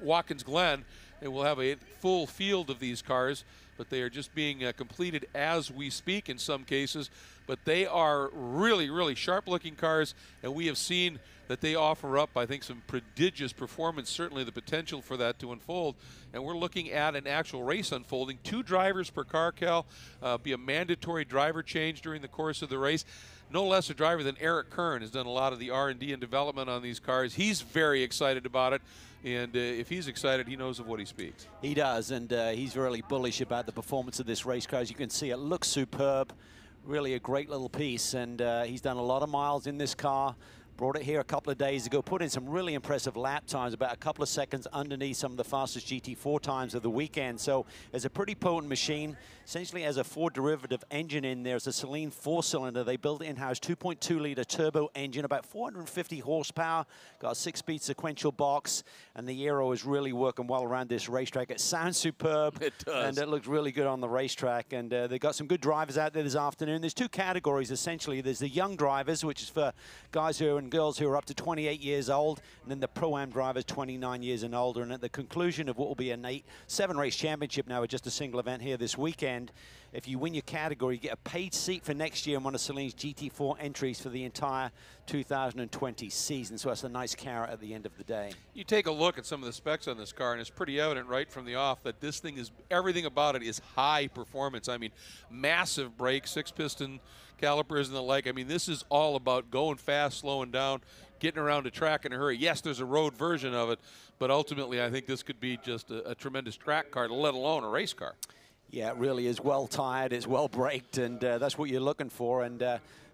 Watkins Glen, and we'll have a full field of these cars, but they are just being completed as we speak in some cases. But they are really, really sharp-looking cars, and we have seen that they offer up, I think, some prodigious performance, certainly the potential for that to unfold. And we're looking at an actual race unfolding. 2 drivers per car, Cal, be a mandatory driver change during the course of the race. No less a driver than Eric Kern has done a lot of the R&D and development on these cars. He's very excited about it, and if he's excited, he knows of what he speaks. He does, and he's really bullish about the performance of this race car. As you can see, it looks superb. Really a great little piece, and he's done a lot of miles in this car. Brought it here a couple of days ago, put in some really impressive lap times, about a couple of seconds underneath some of the fastest GT4 times of the weekend. So it's a pretty potent machine. Essentially has a Ford derivative engine in there. It's a Saleen 4-cylinder. They built in-house 2.2-liter turbo engine, about 450 horsepower, got a 6-speed sequential box, and the aero is really working well around this racetrack. It sounds superb. It does. And it looks really good on the racetrack. And they've got some good drivers out there this afternoon. There's 2 categories, essentially. There's the young drivers, which is for guys who are in girls who are up to 28 years old, and then the Pro-Am drivers 29 years and older. And at the conclusion of what will be a 7-race championship now with just a single event here this weekend, if you win your category, you get a paid seat for next year in one of Saleen's GT4 entries for the entire 2020 season. So that's a nice carrot at the end of the day. You take a look at some of the specs on this car, and it's pretty evident right from the off that this thing is, everything about it is high performance. I mean, massive brakes, 6-piston calipers and the like. I mean, this is all about going fast, slowing down, getting around a track in a hurry. Yes, there's a road version of it, but ultimately I think this could be just a tremendous track car, let alone a race car. Yeah, it really is well tired, it's well braked, and that's what you're looking for. And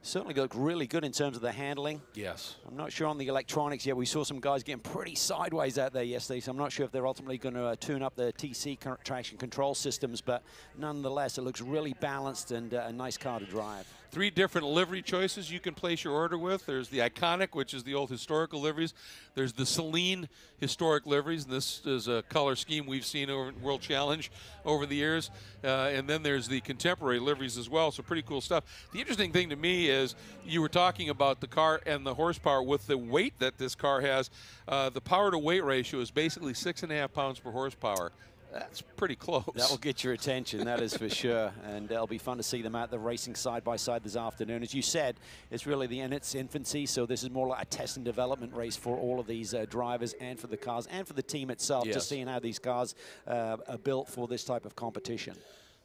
certainly look really good in terms of the handling. Yes. I'm not sure on the electronics yet. We saw some guys getting pretty sideways out there yesterday, so I'm not sure if they're ultimately going to tune up the TC traction control systems, but nonetheless, it looks really balanced and a nice car to drive. 3 different livery choices you can place your order with. There's the Iconic, which is the old historical liveries. There's the Saleen historic liveries, and this is a color scheme we've seen over World Challenge over the years. And then there's the contemporary liveries as well, so pretty cool stuff. The interesting thing to me is you were talking about the car and the horsepower. With the weight that this car has, the power to weight ratio is basically 6.5 pounds per horsepower. That's pretty close. That will get your attention, that is for sure. And it'll be fun to see them out there racing side by side this afternoon. As you said, it's really in its infancy, so this is more like a test and development race for all of these drivers and for the cars and for the team itself, yes, just seeing how these cars are built for this type of competition.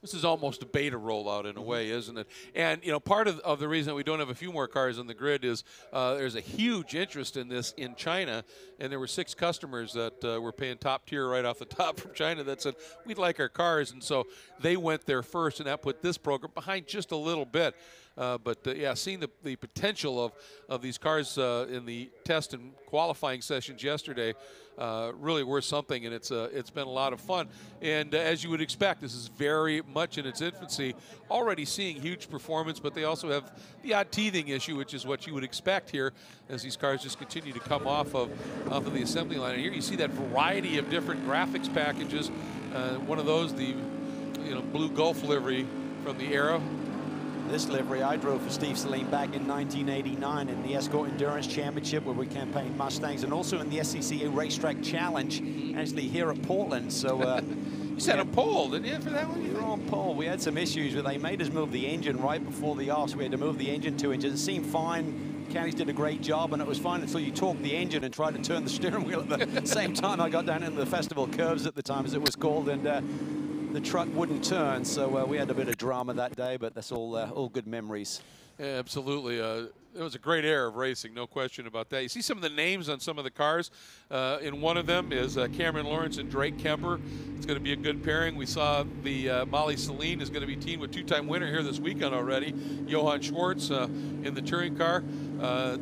This is almost a beta rollout in a way, isn't it? And, you know, part of the reason that we don't have a few more cars on the grid is there's a huge interest in this in China, and there were 6 customers that were paying top tier right off the top from China that said, we'd like our cars, and so they went there first, and that put this program behind just a little bit. Yeah, seeing the potential of these cars in the test and qualifying sessions yesterday, really worth something, and it's been a lot of fun. And as you would expect, this is very much in its infancy. Already seeing huge performance, but they also have the odd teething issue, which is what you would expect here as these cars just continue to come off of the assembly line. And here you see that variety of different graphics packages. One of those, the blue Gulf livery from the era. This livery I drove for Steve Saleen back in 1989 in the Escort Endurance Championship, where we campaigned Mustangs, and also in the SCCA Racetrack Challenge, actually here at Portland. So you set a pole, didn't you, for that one? We were on pole. We had some issues where they made us move the engine right before the off, so we had to move the engine 2 inches. It seemed fine. Mechanics did a great job, and it was fine until you torqued the engine and tried to turn the steering wheel at the same time. I got down into the Festival Curves at the time, as it was called, and the truck wouldn't turn, so we had a bit of drama that day, but that's all good memories. Yeah, absolutely. It was a great era of racing, no question about that. You see some of the names on some of the cars. In one of them is Cameron Lawrence and Drake Kemper. It's going to be a good pairing. We saw the Molly Saleen is going to be teamed with 2-time winner here this weekend already, Johann Schwartz in the touring car.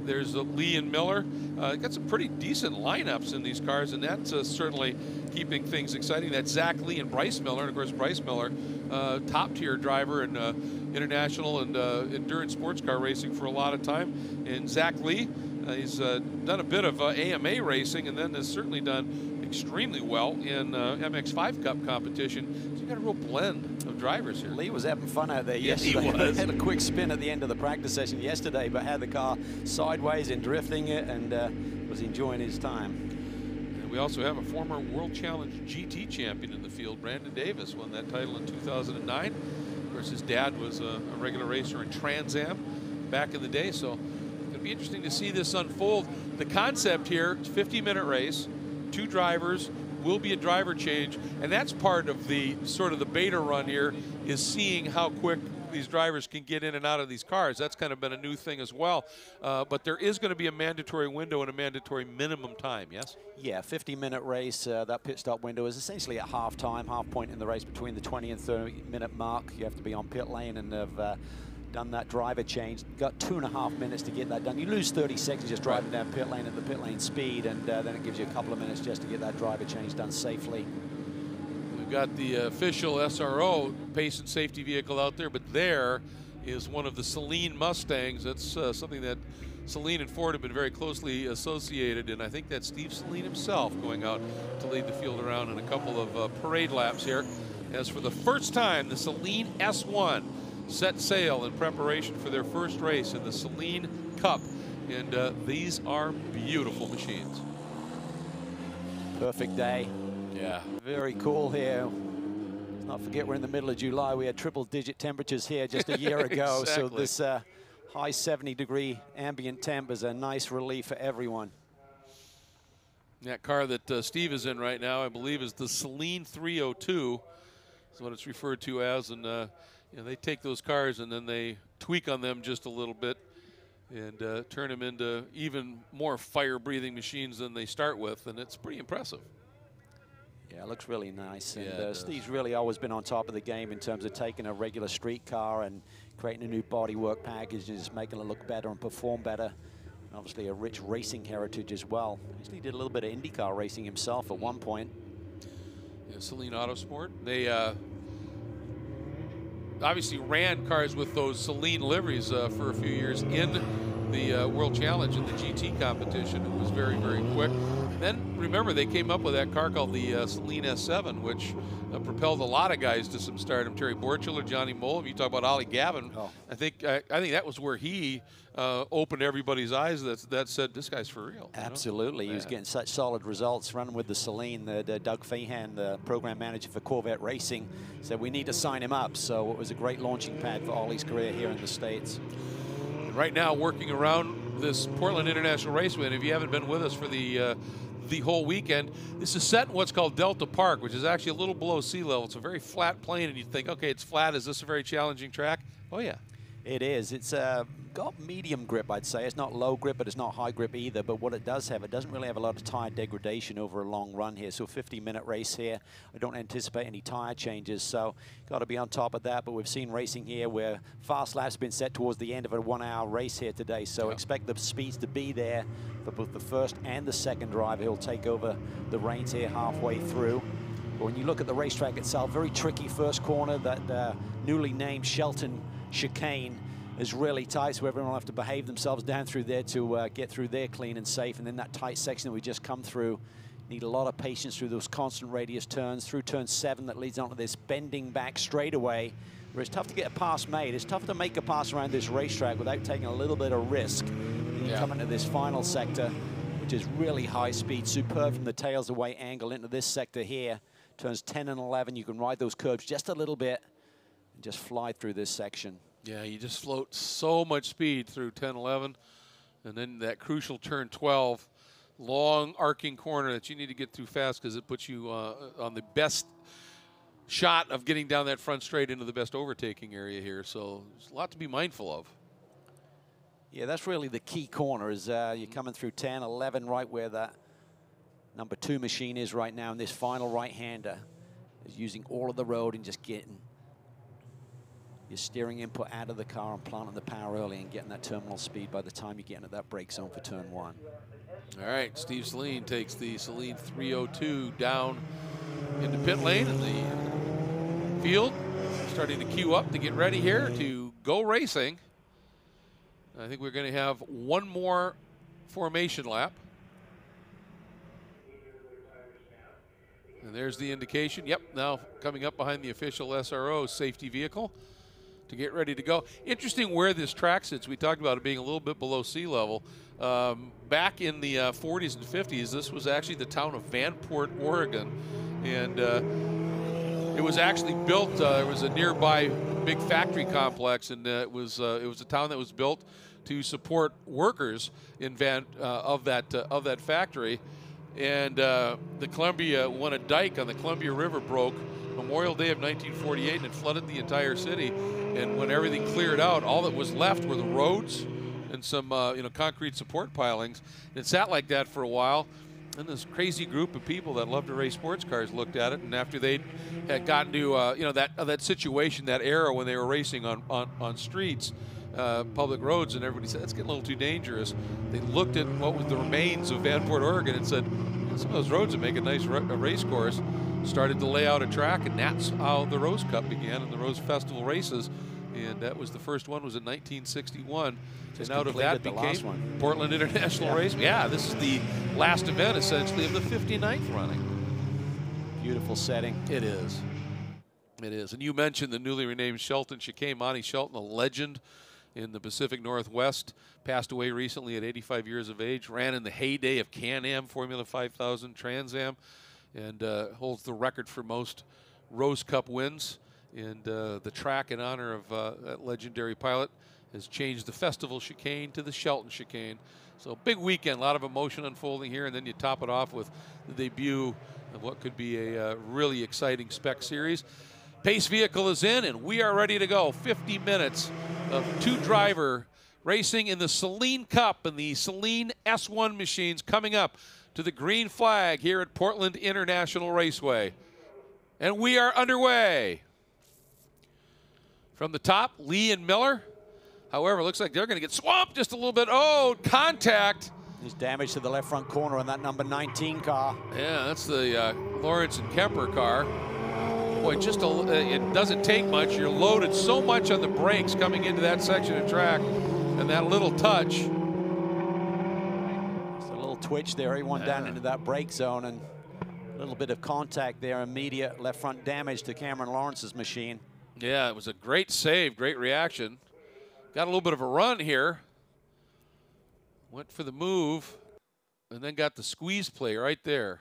There's Lee and Miller. Got some pretty decent lineups in these cars, and that's certainly keeping things exciting. That's Zach Lee and Bryce Miller, and of course Bryce Miller, top-tier driver in international and endurance sports car racing for a lot of time. And Zach Lee, he's done a bit of AMA racing, and then has certainly done extremely well in MX5 Cup competition. So you got a real blend of drivers here. Lee was having fun out there yesterday. Yes, he was. Had a quick spin at the end of the practice session yesterday, but had the car sideways and drifting it, and was enjoying his time. We also have a former World Challenge GT champion in the field. Brandon Davis won that title in 2009. Of course, his dad was a regular racer in Trans Am back in the day, so it'll be interesting to see this unfold. The concept here is 50-minute race, 2 drivers, will be a driver change, and that's part of the sort of the beta run here, is seeing how quick these drivers can get in and out of these cars. That's kind of been a new thing as well. But there is going to be a mandatory window and a mandatory minimum time, yes? Yeah, 50-minute race. That pit stop window is essentially at half time, half point in the race between the 20 and 30-minute mark. You have to be on pit lane and have done that driver change. Got 2.5 minutes to get that done. You lose 30 seconds just driving down pit lane at the pit lane speed, and then it gives you a couple of minutes just to get that driver change done safely. We've got the official SRO pace and safety vehicle out there, but there is one of the Saleen Mustangs. That's something that Saleen and Ford have been very closely associated, and I think that's Steve Saleen himself going out to lead the field around in a couple of parade laps here. As for the first time, the Saleen S1 set sail in preparation for their first race in the Saleen Cup, and these are beautiful machines. Perfect day. Yeah. Very cool here. Let's not forget we're in the middle of July. We had triple-digit temperatures here just a year ago. Exactly. So this high 70-degree ambient temp is a nice relief for everyone. That car that Steve is in right now, I believe, is the Saleen 302. That's what it's referred to as. And you know, they take those cars and then they tweak on them just a little bit and turn them into even more fire-breathing machines than they start with. And it's pretty impressive. Yeah, it looks really nice. And Yeah, Steve's really always been on top of the game in terms of taking a regular street car and creating a new bodywork package and just making it look better and perform better. And obviously a rich racing heritage as well. He actually did a little bit of IndyCar racing himself at one point. Yeah, Saleen Autosport. They obviously ran cars with those Saleen liveries for a few years in the World Challenge in the GT competition. It was very, very quick. Then, remember, they came up with that car called the Saleen S7, which propelled a lot of guys to some stardom. Terry Borchler, Johnny Mullen. You talk about Ollie Gavin. Oh. I think that was where he opened everybody's eyes that said, this guy's for real. Absolutely. He was getting such solid results running with the Saleen. Doug Feehan, the program manager for Corvette Racing, said we need to sign him up. So it was a great launching pad for Ollie's career here in the States. Right now, working around this Portland International Raceway, and if you haven't been with us for the whole weekend, this is set in what's called Delta Park, which is actually a little below sea level. It's a very flat plane, and you think, okay, it's flat. Is this a very challenging track? Oh, yeah. It is. It's got medium grip, I'd say. It's not low grip, but it's not high grip either. But what it does have, it doesn't really have a lot of tire degradation over a long run here. So 50-minute race here. I don't anticipate any tire changes, so got to be on top of that. But we've seen racing here where fast laps have been set towards the end of a 1-hour race here today. So expect the speeds to be there for both the first and the second driver. He'll take over the reins here halfway through. But when you look at the racetrack itself, very tricky first corner. That newly named Shelton chicane is really tight, so everyone will have to behave themselves down through there to get through there clean and safe. And then that tight section that we just come through, need a lot of patience through those constant radius turns, through turn 7 that leads onto this bending back straightaway, where it's tough to get a pass made. It's tough to make a pass around this racetrack without taking a little bit of risk. And you come into this final sector, which is really high speed, superb from the tails away angle into this sector here. Turns 10 and 11, you can ride those curves just a little bit and just fly through this section. Yeah, you just float so much speed through 10, 11, and then that crucial turn 12, long arcing corner that you need to get through fast because it puts you on the best shot of getting down that front straight into the best overtaking area here. So there's a lot to be mindful of. Yeah, that's really the key corner is you're coming through 10, 11, right where that number 2 machine is right now, and this final right-hander is using all of the road and just getting your steering input out of the car and planting the power early and getting that terminal speed by the time you get into that brake zone for turn 1. All right, Steve Saleen takes the Saleen 302 down into pit lane, and the field starting to queue up to get ready here to go racing. I think we're going to have one more formation lap. And there's the indication. Yep, now coming up behind the official SRO safety vehicle. to get ready to go. Interesting where this track sits. We talked about it being a little bit below sea level. Back in the 40s and 50s, this was actually the town of Vanport, Oregon, and it was actually built. There was a nearby big factory complex, and it was a town that was built to support workers in of that factory. And the Columbia, when a dike on the Columbia River broke Memorial Day of 1948, and it flooded the entire city. And when everything cleared out, all that was left were the roads and some concrete support pilings. And it sat like that for a while. And this crazy group of people that love to race sports cars looked at it, and after they had gotten to that situation, that era when they were racing on streets, public roads, and everybody said it's getting a little too dangerous. They looked at what was the remains of Vanport, Oregon, and said some of those roads would make a nice race course. Started to lay out a track, and that's how the Rose Cup began and the Rose Festival races. And that was the first one, was in 1961. Just and out of that became Portland International Race. Yeah, this is the last event, essentially, of the 59th running. Beautiful setting. It is. It is. And you mentioned the newly renamed Shelton chicane. Monty Shelton, a legend in the Pacific Northwest, passed away recently at 85 years of age. Ran in the heyday of Can-Am, Formula 5000, Trans Am, and holds the record for most Rose Cup wins. And the track in honor of that legendary pilot has changed the festival chicane to the Shelton chicane. So big weekend, a lot of emotion unfolding here, and then you top it off with the debut of what could be a really exciting spec series. Pace vehicle is in, and we are ready to go. 50 minutes of two-driver racing in the Saleen Cup and the Saleen S1 machines coming up to the green flag here at Portland International Raceway. And we are underway. From the top, Lee and Miller. However, it looks like they're going to get swamped just a little bit. Oh, contact. There's damage to the left front corner on that number 19 car. Yeah, that's the Lawrence and Kemper car. Boy, just it doesn't take much. You're loaded so much on the brakes coming into that section of track, and that little touch. Just a little twitch there. He went down into that brake zone, and a little bit of contact there. Immediate left front damage to Cameron Lawrence's machine. Yeah, it was a great save, great reaction. Got a little bit of a run here. Went for the move, and then got the squeeze play right there.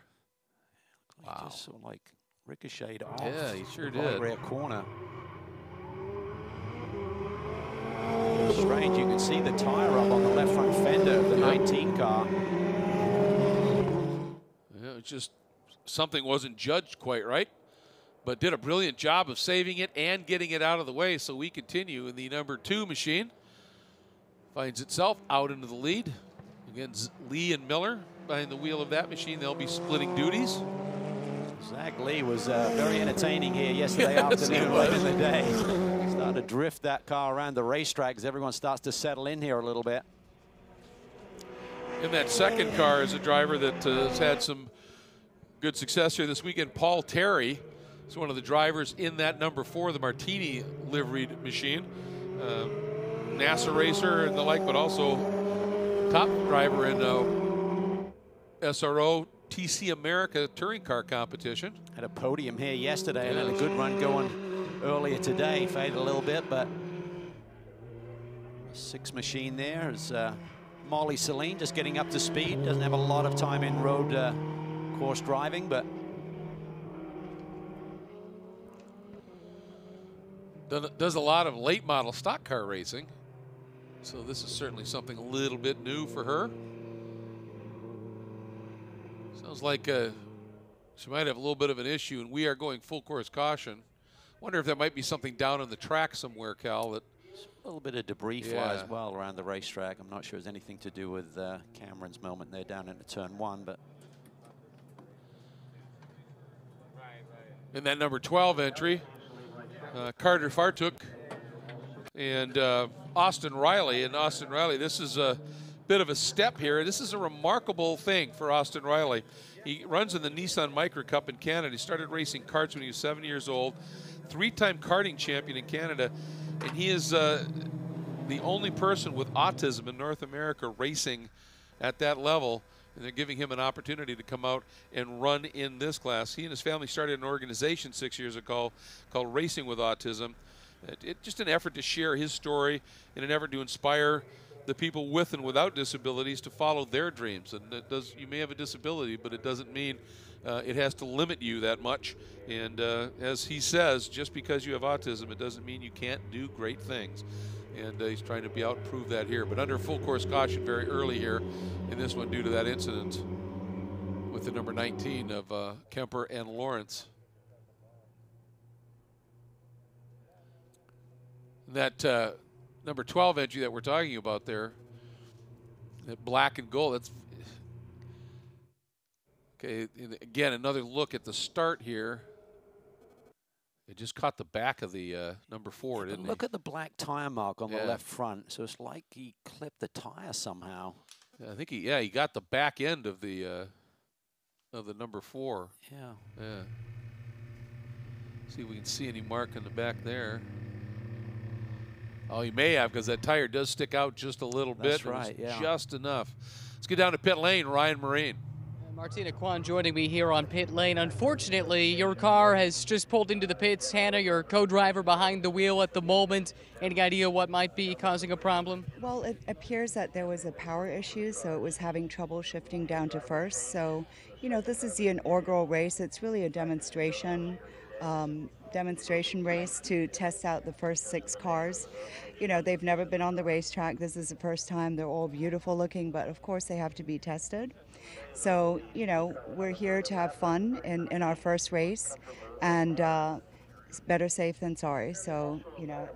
Wow. Just sort of like ricocheted off. Yeah, he sure did. Rear corner. Strange, you can see the tire up on the left front fender of the 19 car. Yeah, it's just something wasn't judged quite right, but did a brilliant job of saving it and getting it out of the way. So we continue in the number 2 machine. Finds itself out into the lead. Again, Lee and Miller behind the wheel of that machine. They'll be splitting duties. Zach Lee was very entertaining here yesterday afternoon, late in the day. Started to drift that car around the racetrack as everyone starts to settle in here a little bit. In that second car is a driver that has had some good success here this weekend. Paul Terry is one of the drivers in that number 4, the Martini liveried machine. NASA racer and the like, but also top driver in SRO TC America touring car competition. Had a podium here yesterday and had a good run going earlier today. Faded a little bit, but 6 machine there is Molly Saleen just getting up to speed. Doesn't have a lot of time in road course driving, but does a lot of late model stock car racing. So this is certainly something a little bit new for her. Sounds like she might have a little bit of an issue, and we are going full course caution. Wonder if there might be something down on the track somewhere, Cal. That a little bit of debris fly as well around the racetrack. I'm not sure it's anything to do with Cameron's moment there down into turn 1, but in that number 12 entry, Carter Fartuk and Austin Riley. And Austin Riley, this is a bit of a step here. This is a remarkable thing for Austin Riley. He runs in the Nissan Micra Cup in Canada. He started racing karts when he was 7 years old, 3-time karting champion in Canada, and he is the only person with autism in North America racing at that level, and they're giving him an opportunity to come out and run in this class. He and his family started an organization 6 years ago called Racing with Autism, just an effort to share his story, in an effort to inspire the people with and without disabilities to follow their dreams. And you may have a disability, but it doesn't mean it has to limit you that much. And as he says, just because you have autism, it doesn't mean you can't do great things. And he's trying to be out and prove that here. But under full course caution very early here in this one due to that incident with the number 19 of Kemper and Lawrence. That number 12 entry that we're talking about there, that black and gold, that's okay. Again, another look at the start here. It just caught the back of the number 4, didn't he? Look at the black tire mark on the left front. So it's like he clipped the tire somehow. I think he got the back end of the number 4. Yeah. See if we can see any mark in the back there. Oh, he may have, because that tire does stick out just a little bit. That's right, yeah. Just enough. Let's get down to pit lane. Ryan Marine. Martina Kwan joining me here on pit lane. Unfortunately, your car has just pulled into the pits. Hannah, your co-driver behind the wheel at the moment. Any idea what might be causing a problem? Well, it appears that there was a power issue, so it was having trouble shifting down to first. So, you know, this is the inaugural race. It's really a demonstration race to test out the first 6 cars. You know, they've never been on the racetrack. This is the first time. They're all beautiful looking, but of course they have to be tested. So, you know, we're here to have fun in our first race, and it's better safe than sorry. So, you know,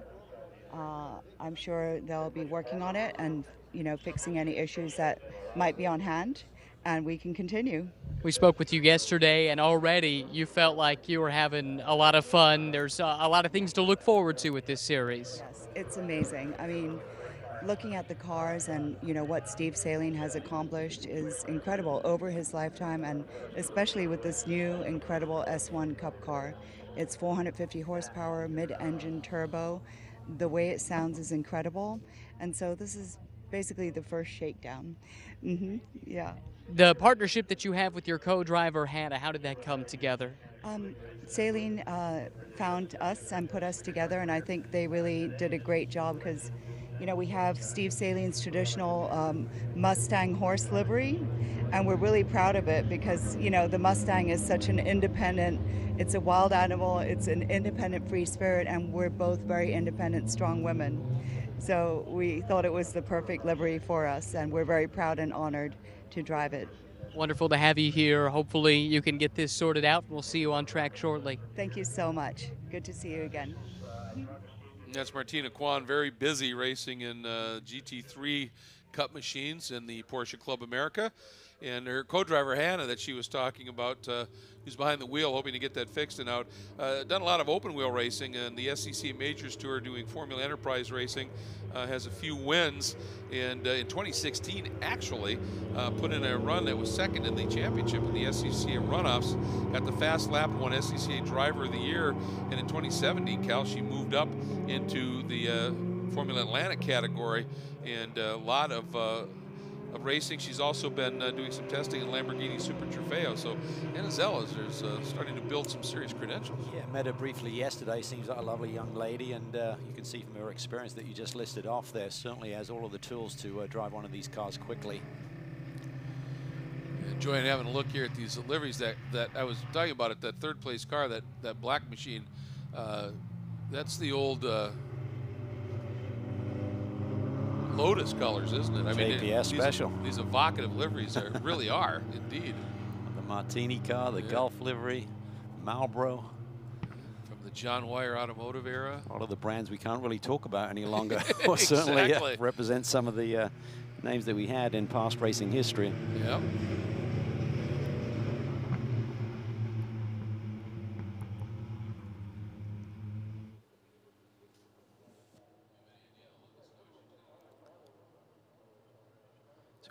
I'm sure they'll be working on it and, you know, fixing any issues that might be on hand, and we can continue. We spoke with you yesterday, and already you felt like you were having a lot of fun. There's a lot of things to look forward to with this series. Yes, it's amazing. I mean, looking at the cars and, you know, what Steve Saleen has accomplished is incredible over his lifetime, and especially with this new incredible S1 Cup car. It's 450 horsepower, mid-engine turbo. The way it sounds is incredible, and so this is basically the first shakedown. Yeah. The partnership that you have with your co-driver, Hannah, how did that come together? Saleen found us and put us together, and I think they really did a great job because, you know, we have Steve Saleen's traditional Mustang horse livery, and we're really proud of it because, you know, the Mustang is such an independent, it's a wild animal, it's an independent free spirit, and we're both very independent, strong women. So we thought it was the perfect livery for us, and we're very proud and honored to drive it. Wonderful to have you here. Hopefully you can get this sorted out. We'll see you on track shortly. Thank you so much. Good to see you again. That's Martina Kwan, very busy racing in GT3 Cup machines in the Porsche Club America. And her co-driver, Hannah, that she was talking about, who's behind the wheel hoping to get that fixed and out, done a lot of open wheel racing and the SEC Majors Tour doing Formula Enterprise racing, has a few wins, and in 2016 actually put in a run that was second in the championship in the SEC runoffs, got the fast lap, won SEC Driver of the Year, and in 2017, Cal, she moved up into the Formula Atlantic category, and a lot of racing. She's also been doing some testing in Lamborghini Super Trofeo. So Anna Zella's is starting to build some serious credentials. Yeah, met her briefly yesterday. Seems like a lovely young lady, and you can see from her experience that you just listed off there, certainly has all of the tools to drive one of these cars quickly. Enjoying having a look here at these liveries that I was talking about, that third place car, that black machine. That's the old Lotus colors, isn't it? I mean, JPS special. These evocative liveries really are, indeed. The Martini car, the Gulf livery, Marlboro. From the John Wyer automotive era. A lot of the brands we can't really talk about any longer. Or certainly represent some of the names that we had in past racing history. Yeah.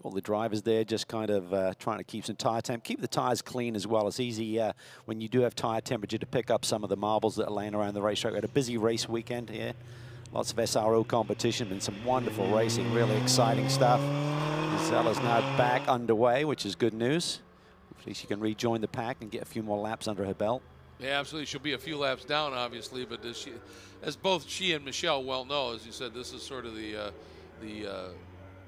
All the drivers there just kind of trying to keep some tire temp, keep the tires clean as well. It's easy when you do have tire temperature to pick up some of the marbles that are laying around the racetrack. We had a busy race weekend here. Lots of SRO competition and some wonderful racing, really exciting stuff. Zella's now back underway, which is good news. Hopefully she can rejoin the pack and get a few more laps under her belt. Yeah, absolutely. She'll be a few laps down, obviously, but as both she and Michelle well know, as you said, this is sort of the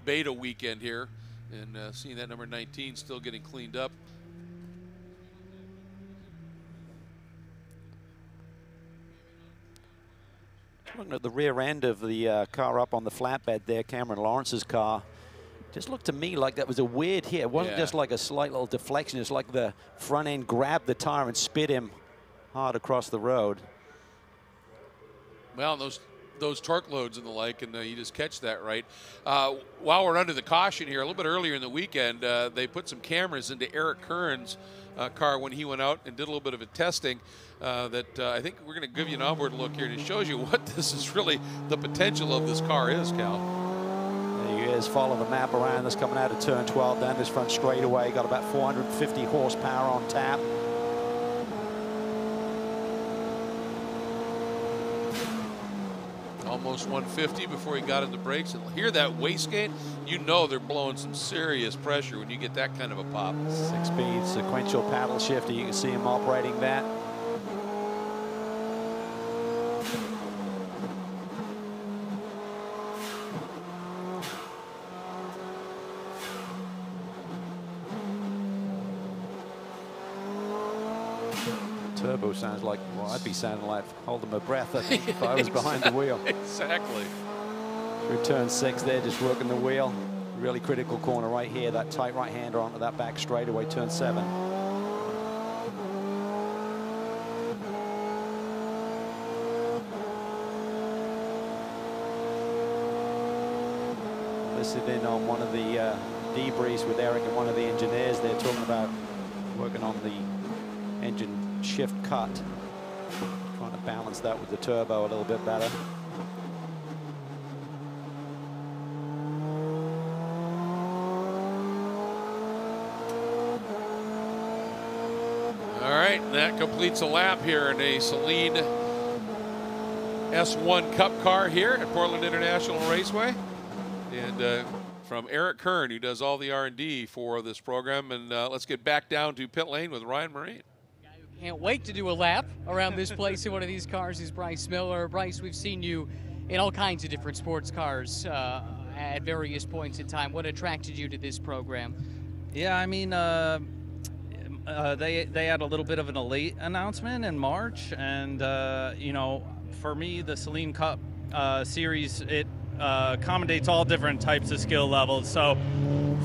beta weekend here, and seeing that number 19 still getting cleaned up. Looking at the rear end of the car up on the flatbed there, Cameron Lawrence's car, just looked to me like that was a weird hit. It wasn't just like a slight little deflection. It's like the front end grabbed the tire and spit him hard across the road. Well, those torque loads and the like, and you just catch that right. While we're under the caution here, a little bit earlier in the weekend, they put some cameras into Eric Kern's car when he went out and did a little bit of a testing that I think we're going to give you an onward look here, and it shows you what this is really, the potential of this car is, Cal. There he is, follow the map around this, coming out of turn 12 down this front straightaway. Got about 450 horsepower on tap. Almost 150 before he got in the brakes. And hear that wastegate? You know they're blowing some serious pressure when you get that kind of a pop. 6-speed sequential paddle shifter. You can see him operating that. Turbo sounds like, well, I'd be sounding like holding my breath, I think, if I was behind the wheel. Exactly. Through turn 6 there, just working the wheel. Really critical corner right here, that tight right-hander onto that back straightaway, turn 7. Listened in on one of the debriefs with Eric and one of the engineers. They're talking about working on the engine shift cut, trying to balance that with the turbo a little bit better. All right, that completes a lap here in a Saleen S1 Cup car here at Portland International Raceway. And from Eric Kern, who does all the R&D for this program. And let's get back down to pit lane with Ryan Marine. Can't wait to do a lap around this place in one of these cars is Bryce Miller. Bryce, we've seen you in all kinds of different sports cars at various points in time. What attracted you to this program? Yeah, I mean, they had a little bit of an late announcement in March, and you know, for me, the Saleen Cup series, it accommodates all different types of skill levels. So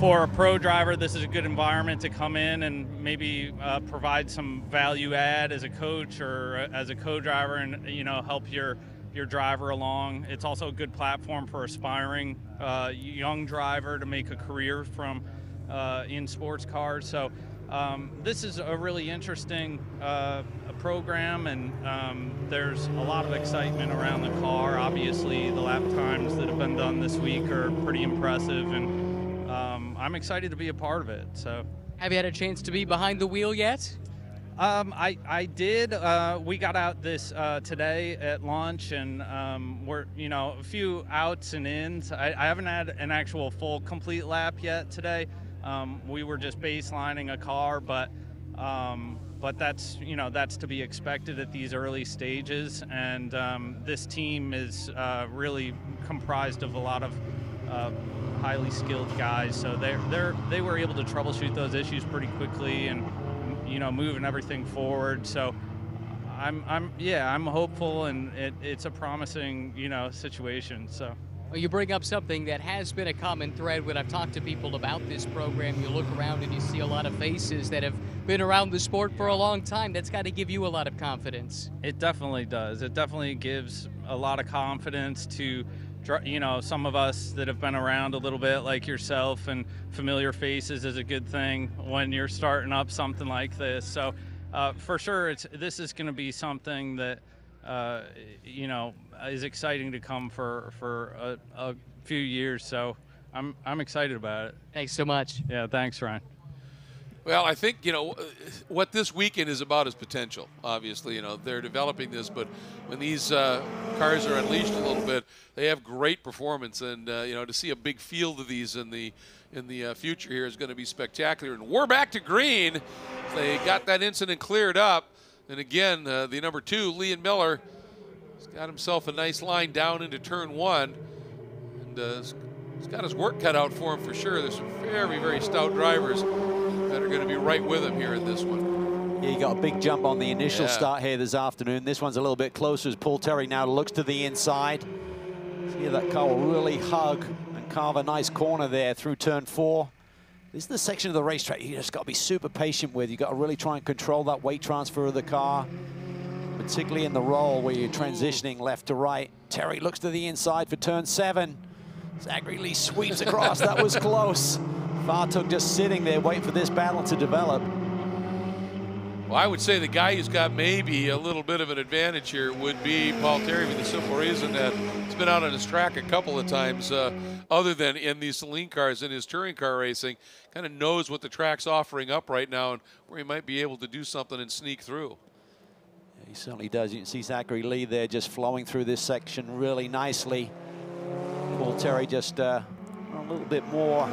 for a pro driver, this is a good environment to come in and maybe provide some value add as a coach or as a co-driver, and you know, help your driver along. It's also a good platform for aspiring young driver to make a career from in sports cars. So this is a really interesting program, and there's a lot of excitement around the car. Obviously, the lap times that have been done this week are pretty impressive, and I'm excited to be a part of it. So, have you had a chance to be behind the wheel yet? I did. We got out this today at lunch, and we're, you know, a few outs and ins. I haven't had an actual full complete lap yet today. We were just baselining a car, but that's, you know, that's to be expected at these early stages. And this team is really comprised of a lot of highly skilled guys, so they were able to troubleshoot those issues pretty quickly, and you know, moving everything forward. So I'm hopeful, and it's a promising, you know, situation. So. Well, you bring up something that has been a common thread when I've talked to people about this program. You look around and you see a lot of faces that have been around the sport for a long time. That's got to give you a lot of confidence. It definitely does. It definitely gives a lot of confidence to, you know, some of us that have been around a little bit, like yourself, and familiar faces is a good thing when you're starting up something like this. So for sure, this is going to be something that you know, is exciting to come for a few years. So I'm excited about it. Thanks so much. Yeah, thanks, Ryan. Well, I think, you know, what this weekend is about is potential. Obviously, you know, they're developing this, but when these cars are unleashed a little bit, they have great performance, and you know, to see a big field of these in the future here is going to be spectacular. And we're back to green. They got that incident cleared up. And again, the number 2, Leon Miller, has got himself a nice line down into turn 1. And he's got his work cut out for him for sure. There's some very, very stout drivers that are going to be right with him here in this one. Yeah, you got a big jump on the initial start here this afternoon. This one's a little bit closer as Paul Terry now looks to the inside. See that car will really hug and carve a nice corner there through turn 4. This is the section of the racetrack you just got to be super patient with. You got to really try and control that weight transfer of the car, particularly in the roll where you're transitioning left to right. Terry looks to the inside for turn 7. Zachary Lee sweeps across. That was close. Fartuk just sitting there waiting for this battle to develop. Well, I would say the guy who's got maybe a little bit of an advantage here would be Paul Terry, for the simple reason that he's been out on his track a couple of times, other than in these Saleen cars, in his touring car racing, kind of knows what the track's offering up right now and where he might be able to do something and sneak through. He certainly does. You can see Zachary Lee there just flowing through this section really nicely. Paul Terry just a little bit more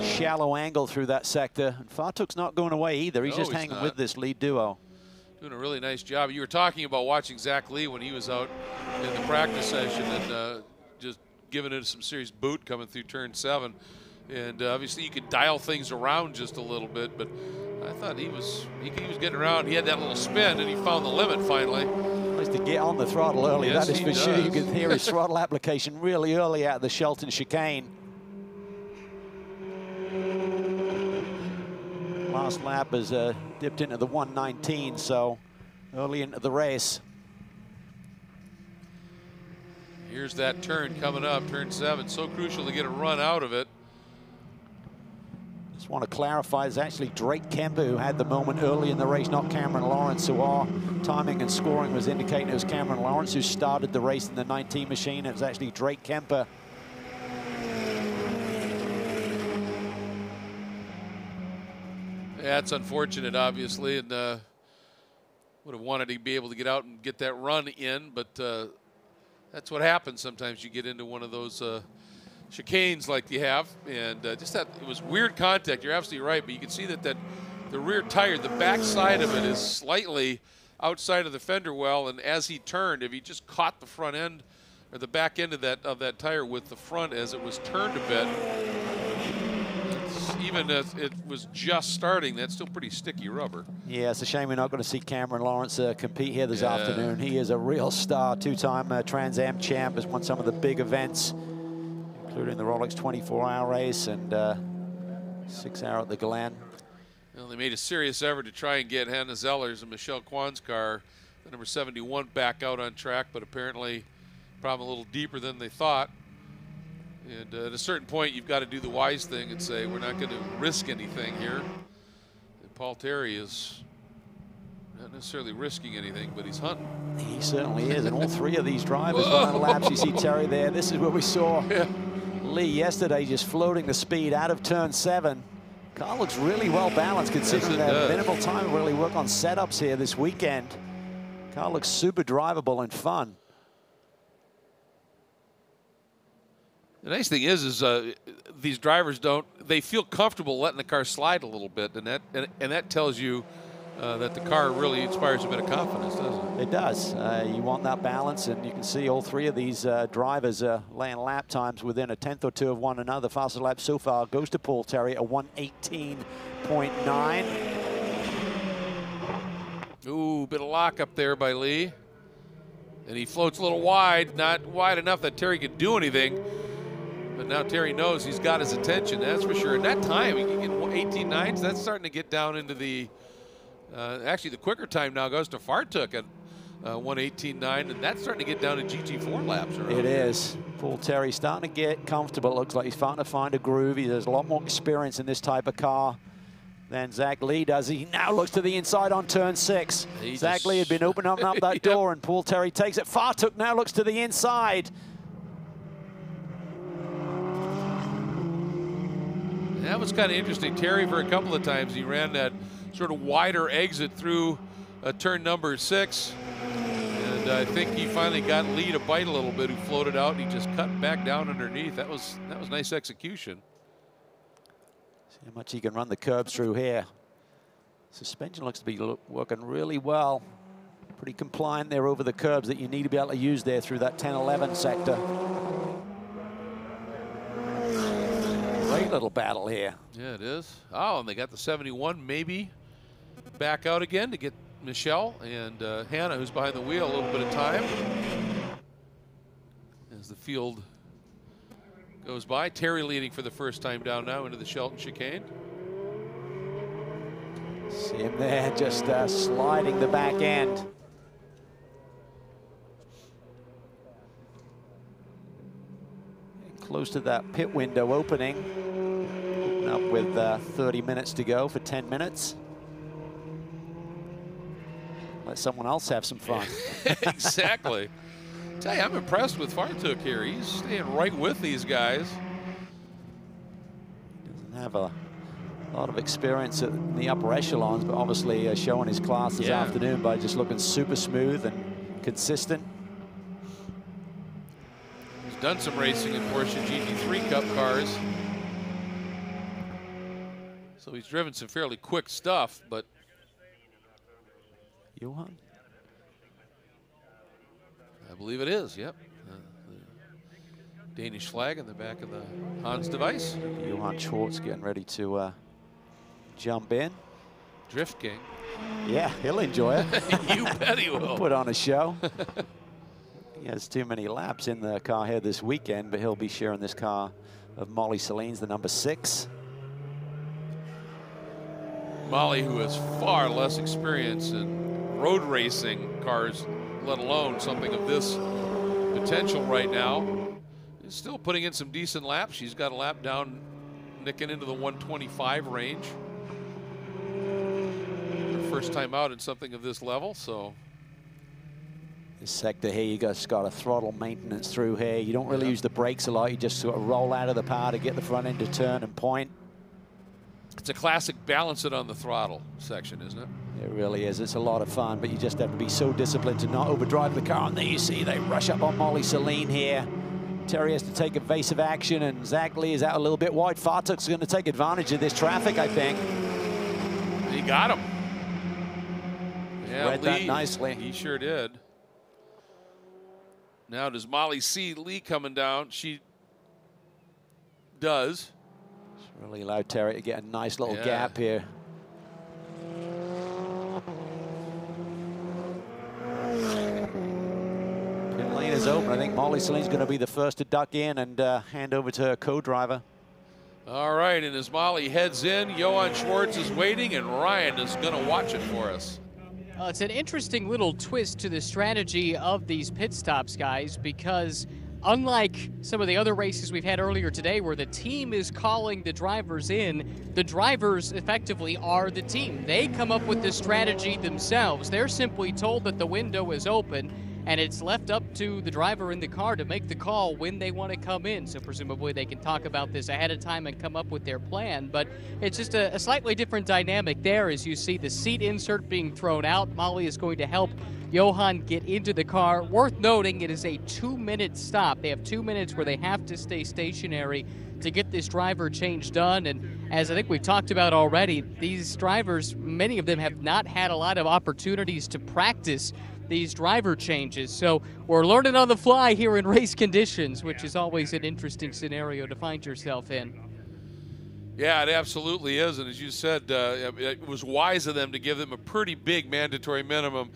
shallow angle through that sector. And Fartuk's not going away either. He's just hanging with this lead duo. Doing a really nice job. You were talking about watching Zach Lee when he was out in the practice session and just giving it some serious boot coming through turn 7. And obviously you could dial things around just a little bit, but I thought he was getting around. He had that little spin and he found the limit finally. Nice to get on the throttle early. Yes, that is for sure. You can hear his throttle application really early out of the Shelton chicane. Last lap has dipped into the 119, so early into the race. Here's that turn coming up, turn 7. So crucial to get a run out of it. Just want to clarify, it's actually Drake Kemper who had the moment early in the race, not Cameron Lawrence. So our timing and scoring was indicating it was Cameron Lawrence who started the race in the 19 machine. It was actually Drake Kemper. Yeah, it's unfortunate, obviously, and would have wanted to be able to get out and get that run in, but that's what happens sometimes. You get into one of those chicanes like you have, and just that it was weird contact. You're absolutely right, but you can see that the rear tire, the back side of it is slightly outside of the fender well, and as he turned, if he just caught the front end or the back end of that tire with the front as it was turned a bit, even as it was just starting, that's still pretty sticky rubber. Yeah, it's a shame we're not going to see Cameron Lawrence compete here this afternoon. He is a real star, 2-time Trans Am champ, has won some of the big events, including the Rolex 24-hour race and 6-hour at the Glen. Well, they made a serious effort to try and get Hannah Zeller's and Michelle Kwan's car, the number 71, back out on track, but apparently probably a little deeper than they thought. And at a certain point, you've got to do the wise thing and say, we're not going to risk anything here. And Paul Terry is not necessarily risking anything, but he's hunting. He certainly is, and all 3 of these drivers running laps. You see Terry there. This is where we saw Lee yesterday just floating the speed out of turn 7. Car looks really well balanced considering their minimal time to really work on setups here this weekend. Car looks super drivable and fun. The nice thing is these drivers they feel comfortable letting the car slide a little bit, and that tells you that the car really inspires a bit of confidence, doesn't it? It does. You want that balance, and you can see all 3 of these drivers laying lap times within a 10th or 2 of one another. Fastest lap so far goes to Paul Terry, a 1:18.9. Ooh, bit of lock up there by Lee. And he floats a little wide, not wide enough that Terry could do anything. But now Terry knows he's got his attention, that's for sure. And that time, he can get 18.9s. That's starting to get down into the, actually the quicker time now goes to Fartuk at 1:18.9, and that's starting to get down to GT4 laps. Around. It is. Paul Terry starting to get comfortable. Looks like he's starting to find a groove. He has a lot more experience in this type of car than Zach Lee does. He now looks to the inside on turn 6. Zach Lee had been opening up that door, and Paul Terry takes it. Fartuk now looks to the inside. That was kind of interesting. Terry, for a couple of times, he ran that sort of wider exit through turn number 6. And I think he finally got Lee to bite a little bit, who floated out, and he just cut back down underneath. That was nice execution. See how much he can run the curbs through here. Suspension looks to be working really well. Pretty compliant there over the curbs that you need to be able to use there through that 10-11 sector. Great little battle here. Yeah, it is. Oh, and they got the 71 maybe back out again to get Michelle and Hannah, who's behind the wheel, a little bit of time as the field goes by. Terry leading for the first time down now into the Shelton chicane. See him there, just sliding the back end. Close to that pit window opening. Up with 30 minutes to go for 10 minutes. Let someone else have some fun. Exactly. Tell you, I'm impressed with Fartuk here. He's staying right with these guys. Doesn't have a lot of experience in the upper echelons, but obviously showing his class this afternoon by just looking super smooth and consistent. He's done some racing in Porsche GT3 Cup cars. So he's driven some fairly quick stuff, but Johan? I believe it is, yep. The Danish flag in the back of the Hans device. Johan Schwartz getting ready to jump in. Drift King. Yeah, he'll enjoy it. You bet he will. Put on a show. He has too many laps in the car here this weekend, but he'll be sharing this car of Molly Saleen's, the number 6. Molly, who has far less experience in road racing cars, let alone something of this potential right now, is still putting in some decent laps. She's got a lap down, nicking into the 125 range. Her first time out in something of this level, so. This sector here, you just got a throttle maintenance through here. You don't really use the brakes a lot. You just sort of roll out of the power to get the front end to turn and point. It's a classic balance it on the throttle section, isn't it? It really is. It's a lot of fun, but you just have to be so disciplined to not overdrive the car. And there you see they rush up on Molly Saleen here. Terry has to take evasive action, and Zach Lee is out a little bit wide. Fartuk's going to take advantage of this traffic, I think. He got him. Yeah, read that nicely. He sure did. Now does Molly see Lee coming down? She does. Really allowed Terry to get a nice little gap here. Pit lane is open. I think Molly Saleen's going to be the first to duck in and hand over to her co-driver. All right, and as Molly heads in, Johan Schwartz is waiting, and Ryan is going to watch it for us. It's an interesting little twist to the strategy of these pit stops, guys, because unlike some of the other races we've had earlier today where the team is calling the drivers in, the drivers effectively are the team. They come up with the strategy themselves. They're simply told that the window is open, and it's left up to the driver in the car to make the call when they want to come in. So presumably they can talk about this ahead of time and come up with their plan. But it's just a slightly different dynamic there as you see the seat insert being thrown out. Molly is going to help Johan get into the car. Worth noting, it is a 2-minute stop. They have 2 minutes where they have to stay stationary to get this driver change done. And as I think we've talked about already, these drivers, many of them have not had a lot of opportunities to practice these driver changes. So we're learning on the fly here in race conditions, which is always an interesting scenario to find yourself in. Yeah, it absolutely is. And as you said, it was wise of them to give them a pretty big mandatory minimum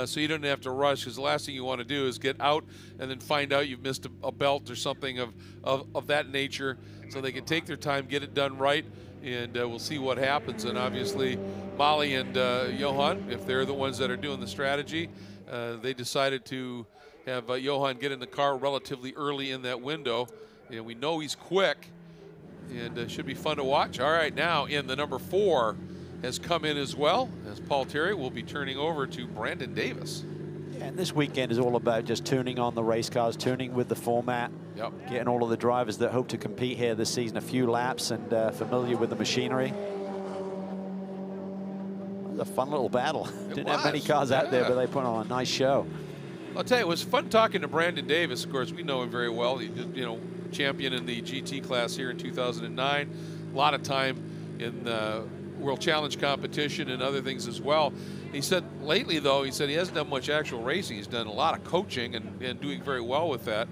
so you don't have to rush, because the last thing you want to do is get out and then find out you've missed a belt or something of that nature. So they can take their time, get it done right, and we'll see what happens. And obviously, Molly and Johan, if they're the ones that are doing the strategy, they decided to have Johan get in the car relatively early in that window. And we know he's quick, and should be fun to watch. All right, now in the number 4 has come in as well, as Paul Terry will be turning over to Brandon Davis. Yeah, and this weekend is all about just tuning on the race cars, tuning with the format, getting all of the drivers that hope to compete here this season a few laps and familiar with the machinery. It was a fun little battle. Didn't have many cars out there, but they put on a nice show. I'll tell you, it was fun talking to Brandon Davis. Of course, we know him very well. He did, you know, champion in the GT class here in 2009. A lot of time in World Challenge competition and other things as well. He said lately, though, he said he hasn't done much actual racing. He's done a lot of coaching and doing very well with that.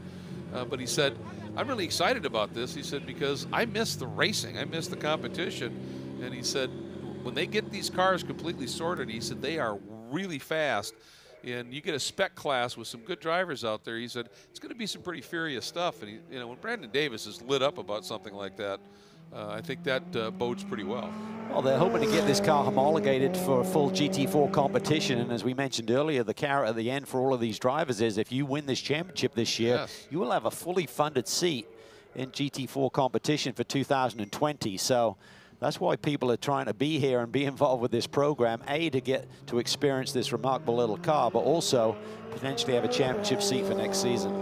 But he said, I'm really excited about this. He said, because I miss the racing. I miss the competition. And he said, when they get these cars completely sorted, he said, they are really fast. And you get a spec class with some good drivers out there. He said, it's going to be some pretty furious stuff. And, you know, when Brandon Davis is lit up about something like that, I think that bodes pretty well. Well, they're hoping to get this car homologated for a full GT4 competition. And as we mentioned earlier, the carrot at the end for all of these drivers is if you win this championship this year, yes, you will have a fully funded seat in GT4 competition for 2020. So that's why people are trying to be here and be involved with this program, A, to get to experience this remarkable little car, but also potentially have a championship seat for next season.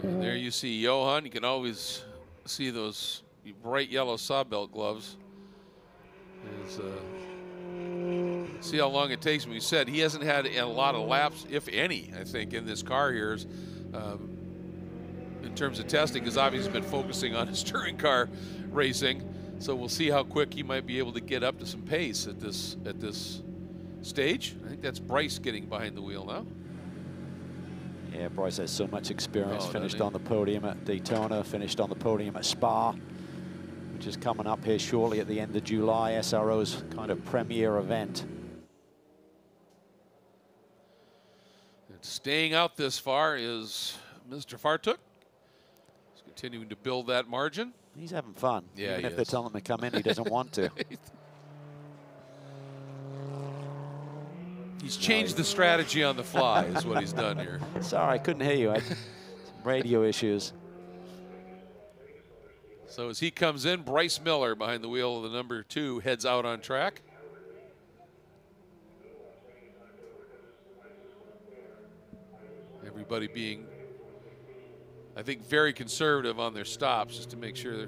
And there you see Johan. You can always see those bright yellow sawbelt gloves. See how long it takes him. He said he hasn't had a lot of laps, if any, I think, in this car here in terms of testing, because obviously he's been focusing on his touring car racing. So we'll see how quick he might be able to get up to some pace at this stage. I think that's Bryce getting behind the wheel now. Yeah, Bryce has so much experience. Finished on the podium at Daytona, finished on the podium at Spa, which is coming up here shortly at the end of July, SRO's kind of premier event. And staying out this far is Mr. Fartuk. He's continuing to build that margin. He's having fun. Yeah, even if they're telling him to come in, he doesn't want to. He's changed the strategy on the fly, is what he's done here. Sorry, I couldn't hear you. I had some radio issues. So as he comes in, Bryce Miller behind the wheel of the number 2 heads out on track. Everybody being, I think, very conservative on their stops just to make sure they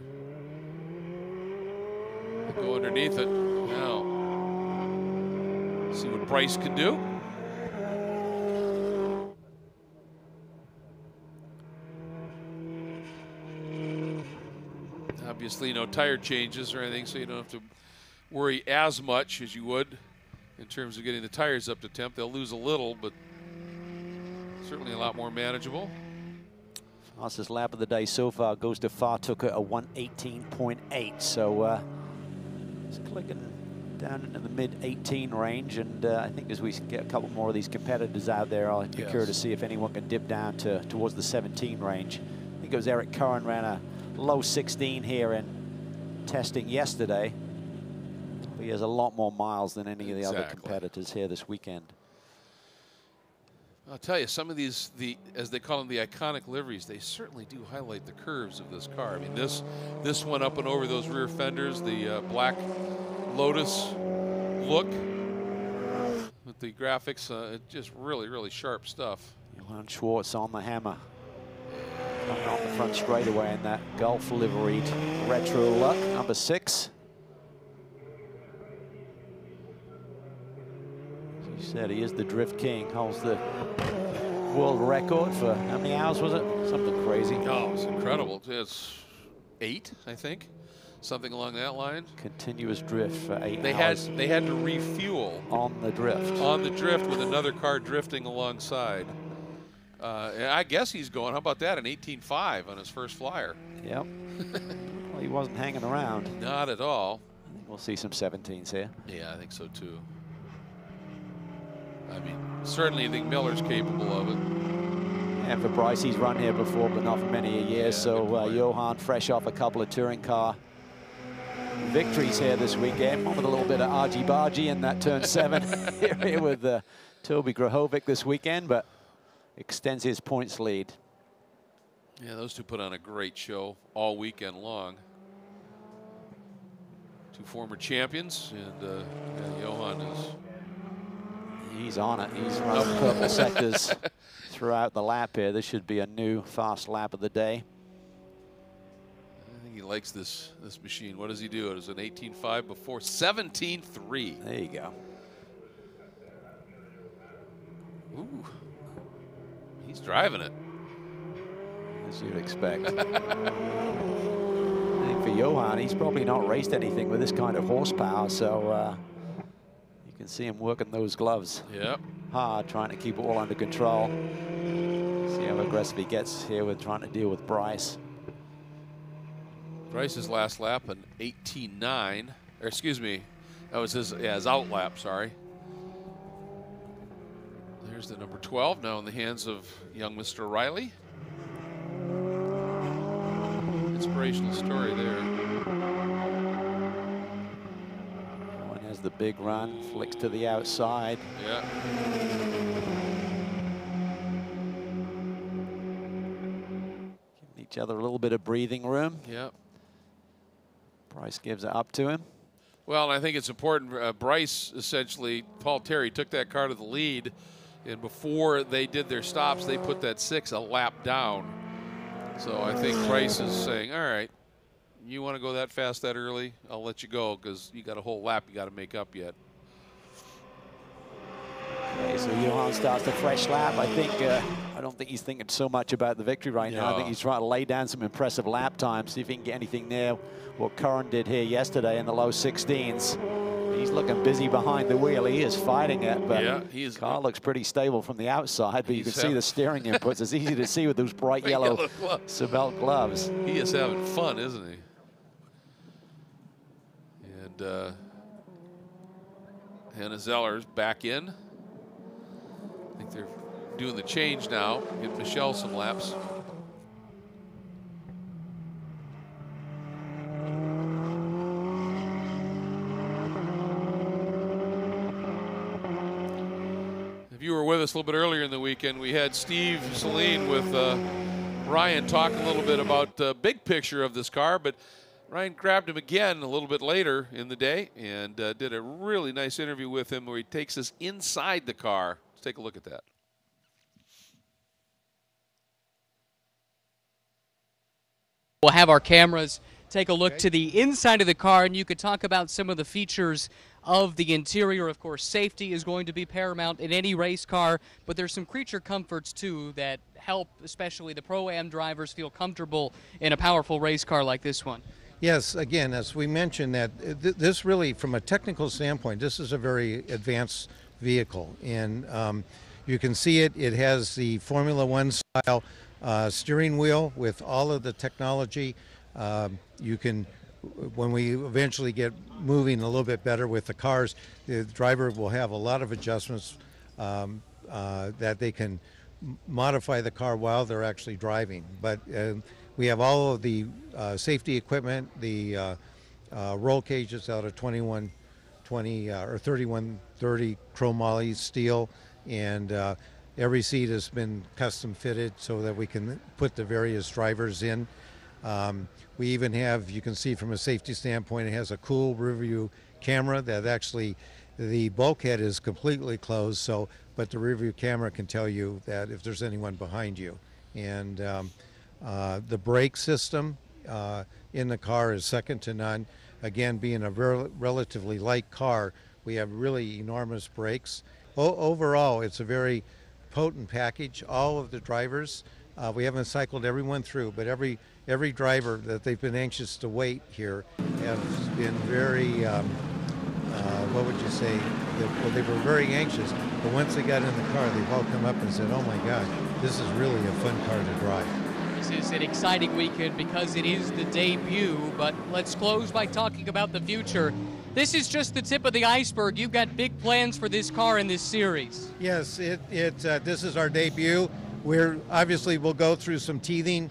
go underneath it. Now, see what Bryce can do. Obviously, no tire changes or anything, so you don't have to worry as much as you would in terms of getting the tires up to temp. They'll lose a little, but certainly a lot more manageable. Fastest lap of the day so far goes to Fartuk at a 1:18.8. So it's clicking down into the mid-18 range. And I think as we get a couple more of these competitors out there, I'll be curious to see if anyone can dip down towards the 17 range. I think it was Eric Curran ran a low 16 here in testing yesterday. But he has a lot more miles than any of the other competitors here this weekend. I'll tell you, some of these, as they call them, the iconic liveries, they certainly do highlight the curves of this car. I mean, this one up and over those rear fenders, the black Lotus look with the graphics, just really, really sharp stuff. Johann Schwartz on the hammer. Coming off the front straightaway in that Gulf liveried retro look, number 6. As you said, he is the drift king, holds the world record for how many hours was it? Something crazy. Oh, it's incredible. It's 8, I think, something along that line. Continuous drift for 8 hours. They had to refuel on the drift. On the drift with another car drifting alongside. And I guess he's going, how about that, an 18.5 on his first flyer. Yep. Well, he wasn't hanging around. Not at all. I think we'll see some 17s here. Yeah, I think so too. I mean, certainly I think Miller's capable of it. And for Bryce, he's run here before, but not for many years. Yeah, so Johan, fresh off a couple of touring car victories here this weekend. One with a little bit of argy-bargy in that turn 7 here with Toby Grahovic this weekend, but extends his points lead. Yeah, those two put on a great show all weekend long. 2 former champions, and Johan is... He's on it. He's running purple sectors throughout the lap here. This should be a new fast lap of the day. I think he likes this machine. What does he do? It was an 18.5 before, 17.3. There you go. Ooh. He's driving it. As you'd expect. I think for Johan. He's probably not raced anything with this kind of horsepower, so you can see him working those gloves hard, trying to keep it all under control. See how aggressive he gets here with trying to deal with Bryce. Bryce's last lap, an 18.9, or excuse me, that was his out lap, sorry. There's the number 12 now in the hands of young Mr. Riley. Inspirational story there. One has the big run, flicks to the outside. Yeah. Giving each other a little bit of breathing room. Yeah. Bryce gives it up to him. Well, I think it's important. Bryce, essentially, Paul Terry took that car to the lead, and before they did their stops, they put that 6 a lap down. So I think Bryce is saying, all right, you want to go that fast that early? I'll let you go because you got a whole lap you got to make up yet. Okay, so Johan starts a fresh lap. I don't think he's thinking so much about the victory right now. I think he's trying to lay down some impressive lap times, see if he can get anything near what Curran did here yesterday in the low 16s. He's looking busy behind the wheel. He is fighting it, but the car looks pretty stable from the outside, but you can see the steering inputs. It's easy to see with those bright yellow Sebelt gloves. He is having fun, isn't he? And Hannah Zeller's back in. I think they're doing the change now. Get Michelle some laps. If you were with us a little bit earlier in the weekend, we had Steve Saleen with Ryan talk a little bit about the big picture of this car, but Ryan grabbed him again a little bit later in the day and did a really nice interview with him where he takes us inside the car. Let's take a look at that. We'll have our cameras take a look to the inside of the car, and you could talk about some of the features of the interior. Of course, safety is going to be paramount in any race car, but there's some creature comforts too that help especially the Pro-Am drivers feel comfortable in a powerful race car like this one. Yes, again, as we mentioned, that this really, from a technical standpoint, this is a very advanced vehicle, and you can see it. It has the Formula One style steering wheel with all of the technology. You can, when we eventually get moving a little bit better with the cars, the driver will have a lot of adjustments that they can modify the car while they're actually driving. But we have all of the safety equipment, the roll cages out of 2120 or 3130 chromoly steel, and every seat has been custom fitted so that we can put the various drivers in. We even have, you can see from a safety standpoint, it has a cool rear view camera that actually, the bulkhead is completely closed, so, but the rear view camera can tell you that if there's anyone behind you. And the brake system in the car is second to none. Again, being a relatively light car, we have really enormous brakes. Overall, it's a very potent package. All of the drivers, we haven't cycled everyone through, but every driver that they've been anxious to wait here have been very, what would you say, they were very anxious, but once they got in the car, they've all come up and said, oh my God, this is really a fun car to drive. This is an exciting weekend because it is the debut, but let's close by talking about the future. This is just the tip of the iceberg. You've got big plans for this car in this series. Yes, this is our debut. We'll go through some teething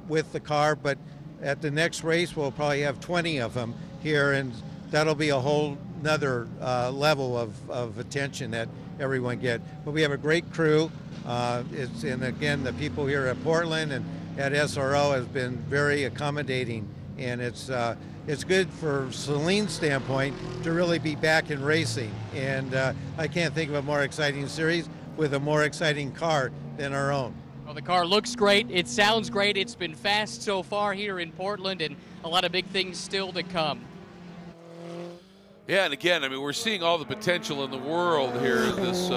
with the car, but at the next race we'll probably have 20 of them here, and that'll be a whole nother level of attention that everyone get. But we have a great crew. And again, the people here at Portland and at SRO has been very accommodating, and it's good for Saleen's standpoint to really be back in racing. And I can't think of a more exciting series with a more exciting car than our own. Well, the car looks great. It sounds great. It's been fast so far here in Portland, and a lot of big things still to come. Yeah, and again, I mean, we're seeing all the potential in the world here in this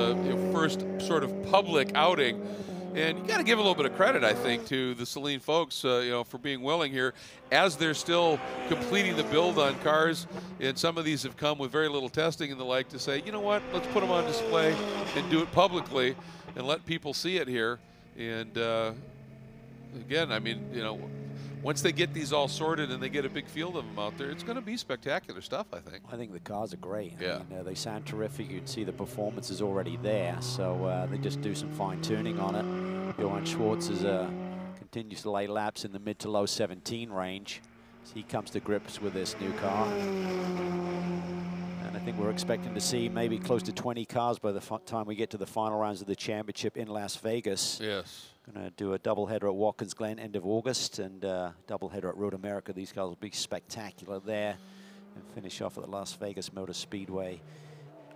first sort of public outing. And you got to give a little bit of credit, I think, to the Saleen folks, you know, for being willing here as they're still completing the build on cars. And some of these have come with very little testing and the like to say, you know what, let's put them on display and do it publicly and let people see it here. And again, I mean, you know, once they get these all sorted and they get a big field of them out there, it's going to be spectacular stuff, I think. I think the cars are great. Yeah. I mean, they sound terrific. You can see the performance is already there. So they just do some fine tuning on it. Johann Schwartz continues to lay laps in the mid to low 17 range as he comes to grips with this new car. And I think we're expecting to see maybe close to 20 cars by the time we get to the final rounds of the championship in Las Vegas. Yes. Going to do a doubleheader at Watkins Glen end of August and doubleheader at Road America. These cars will be spectacular there, and finish off at the Las Vegas Motor Speedway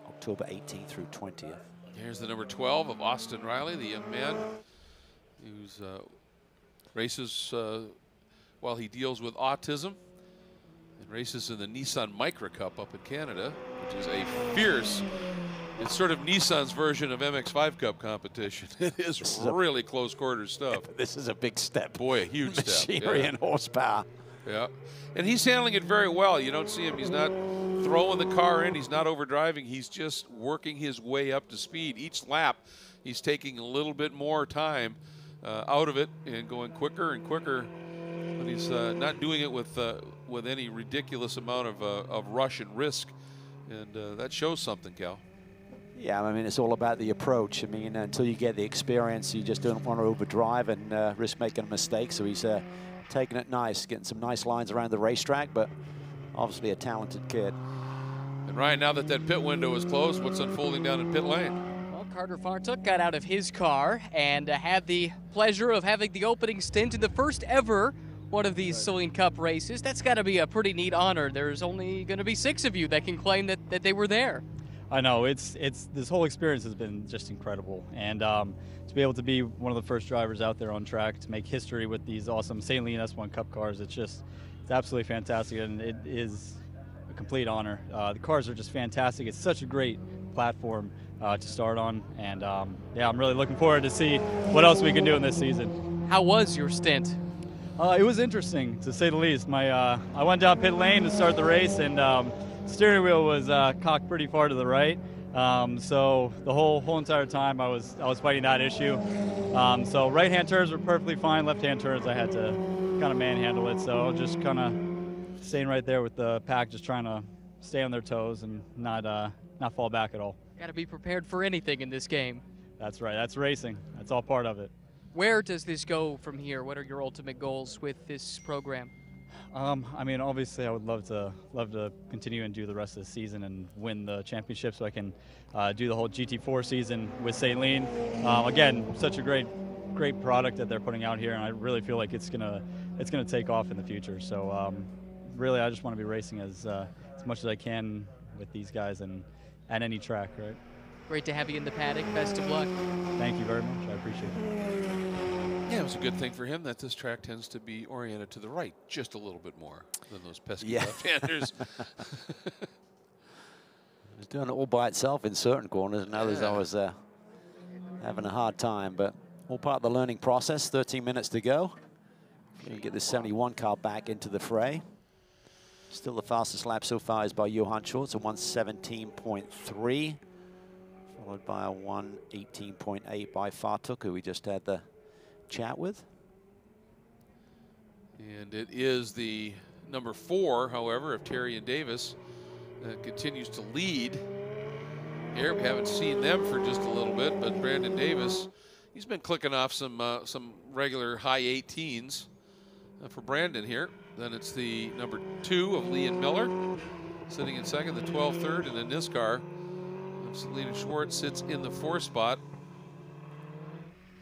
October 18th through 20th. Here's the number 12 of Austin Riley, the young man who's races while he deals with autism and races in the Nissan Micra Cup up in Canada, which is a fierce, it's sort of Nissan's version of MX-5 Cup competition. It is really close quarter stuff. This is a big step. Boy, a huge step. Machinery and horsepower. Yeah, and he's handling it very well. You don't see him, he's not throwing the car in, he's not overdriving, he's just working his way up to speed. Each lap, he's taking a little bit more time out of it and going quicker and quicker, but he's not doing it with any ridiculous amount of rush and risk, and that shows something, Cal. Yeah, I mean, it's all about the approach. I mean, until you get the experience, you just don't want to overdrive and risk making a mistake. So he's taking it nice, getting some nice lines around the racetrack, but obviously a talented kid. And Ryan, now that that pit window is closed, what's unfolding down in pit lane? Well, Carter Fartuk got out of his car and had the pleasure of having the opening stint in the first ever one of these Saleen Cup races. That's got to be a pretty neat honor. There's only going to be 6 of you that can claim that they were there. I know, it's this whole experience has been just incredible, and to be able to be one of the first drivers out there on track to make history with these awesome Saleen S1 Cup cars, it's absolutely fantastic, and it is a complete honor. The cars are just fantastic. It's such a great platform to start on, and yeah, I'm really looking forward to see what else we can do in this season. How was your stint? It was interesting, to say the least. I went down pit lane to start the race, and steering wheel was cocked pretty far to the right, so the whole entire time I was fighting that issue. So right-hand turns were perfectly fine. Left-hand turns I had to kind of manhandle it. So just kind of staying right there with the pack, just trying to stay on their toes and not fall back at all. Got to be prepared for anything in this game. That's right. That's racing. That's all part of it. Where does this go from here? What are your ultimate goals with this program? I mean, obviously, I would love to continue and do the rest of the season and win the championship, so I can do the whole GT4 season with Saleen. Again, such a great product that they're putting out here, and I really feel like it's gonna take off in the future. So really, I just want to be racing as much as I can with these guys and at any track, right? Great to have you in the paddock. Best of luck. Thank you very much. I appreciate it. Yeah, it was a good thing for him that this track tends to be oriented to the right just a little bit more than those pesky left-handers. It's doing it all by itself in certain corners, and others I was having a hard time, but all part of the learning process. 13 minutes to go. You get this 71 car back into the fray. Still the fastest lap so far is by Johann Schwartz, a 1:17.3, followed by a 1:18.8 by Fartuk, who we just had the chat with. And it is the number 4, however, of Terry and Davis that continues to lead here. We haven't seen them for just a little bit, but Brandon Davis, he's been clicking off some regular high 18s for Brandon here. Then it's the number 2 of Lee and Miller sitting in second, the 12 third, and in this car, Saleen Schwartz sits in the 4 spot,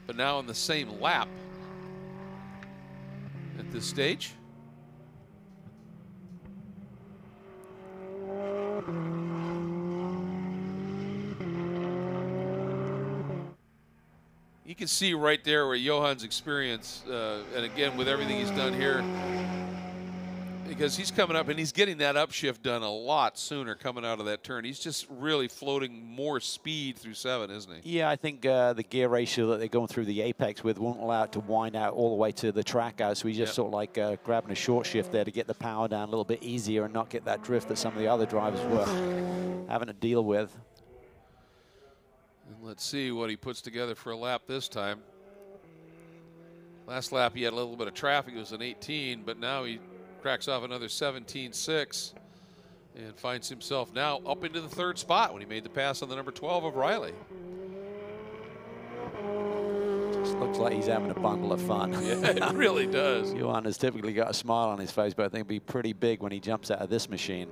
but now in the same lap at this stage. You can see right there where Johann's experience, and again with everything he's done here, because he's coming up and he's getting that upshift done a lot sooner coming out of that turn. He's just really floating more speed through 7, isn't he? Yeah, I think the gear ratio that they're going through the apex with won't allow it to wind out all the way to the track out. So he's just sort of like grabbing a short shift there to get the power down a little bit easier and not get that drift that some of the other drivers were having to deal with. And let's see what he puts together for a lap this time. Last lap he had a little bit of traffic. It was an 18, but now he cracks off another 17.6 and finds himself now up into the 3rd spot when he made the pass on the number 12 of Riley. Just looks like he's having a bundle of fun. Yeah, it really does. Johan has typically got a smile on his face, but I think it'll be pretty big when he jumps out of this machine.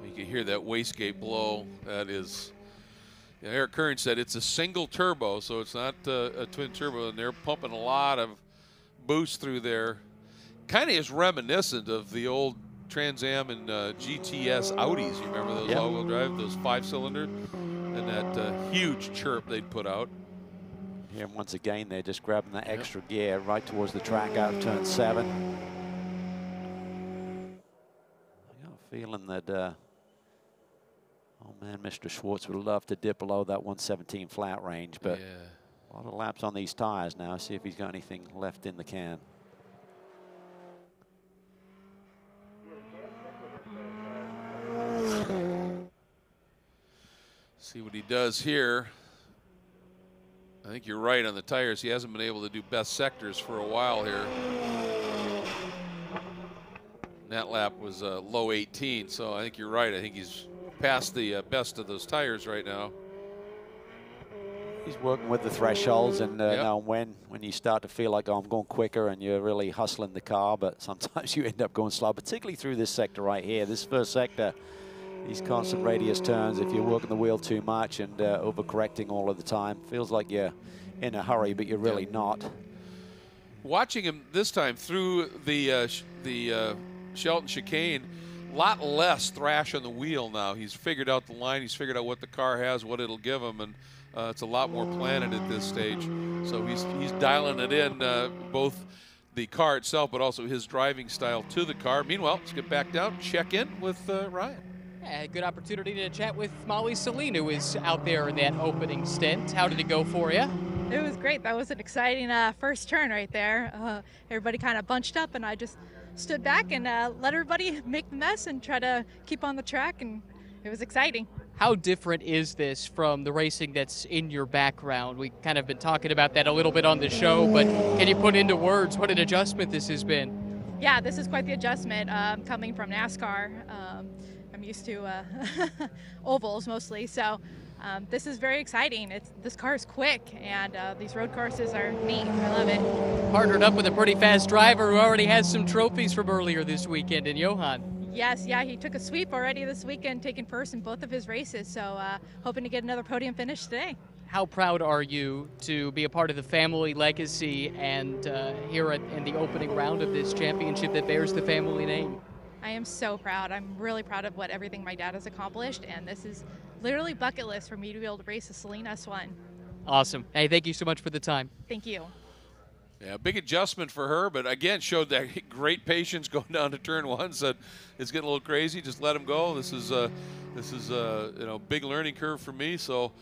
You can hear that wastegate blow. That is, Eric Kern said it's a single turbo, so it's not a twin turbo, and they're pumping a lot of boost through there. Kind of is reminiscent of the old Trans Am and GTS Audis. You remember those all-wheel drive, those 5-cylinder, and that huge chirp they'd put out. Here once again, they're just grabbing that extra gear right towards the track out of turn 7. I got a feeling that, oh man, Mr. Schwartz would love to dip below that 117 flat range, but a lot of laps on these tires now. See if he's got anything left in the can. See what he does here. I think you're right on the tires. He hasn't been able to do best sectors for a while here. That lap was a low 18, so I think you're right. I think he's past the best of those tires right now. He's working with the thresholds, and now when you start to feel like, oh, I'm going quicker, and you're really hustling the car, but sometimes you end up going slow, particularly through this sector right here. This first sector, these constant radius turns, if you're working the wheel too much and overcorrecting all of the time, feels like you're in a hurry, but you're really not. Watching him this time through the Shelton chicane, a lot less thrash on the wheel now. He's figured out the line. He's figured out what the car has, what it'll give him, and it's a lot more planted at this stage. So he's dialing it in, both the car itself, but also his driving style to the car. Meanwhile, let's get back down, check in with Ryan. Yeah, good opportunity to chat with Molly Saleen, who is out there in that opening stint. How did it go for you? It was great. That was an exciting first turn right there. Everybody kind of bunched up, and I just stood back and let everybody make the mess and try to keep on the track, and it was exciting. How different is this from the racing that's in your background? We kind of been talking about that a little bit on the show, but can you put into words what an adjustment this has been? Yeah, this is quite the adjustment coming from NASCAR. I'm used to ovals mostly, so this is very exciting. This car is quick, and these road courses are neat. I love it. Partnered up with a pretty fast driver who already has some trophies from earlier this weekend in Johan. Yes, yeah, he took a sweep already this weekend, taking first in both of his races, so hoping to get another podium finish today. How proud are you to be a part of the family legacy and here in the opening round of this championship that bears the family name? I am so proud. I'm really proud of everything my dad has accomplished, and this is literally bucket list for me to be able to race a Saleen S1. Awesome. Hey, thank you so much for the time. Thank you. Yeah, big adjustment for her, but again, showed that great patience going down to turn 1. Said it's getting a little crazy. Just let him go. This is big learning curve for me. So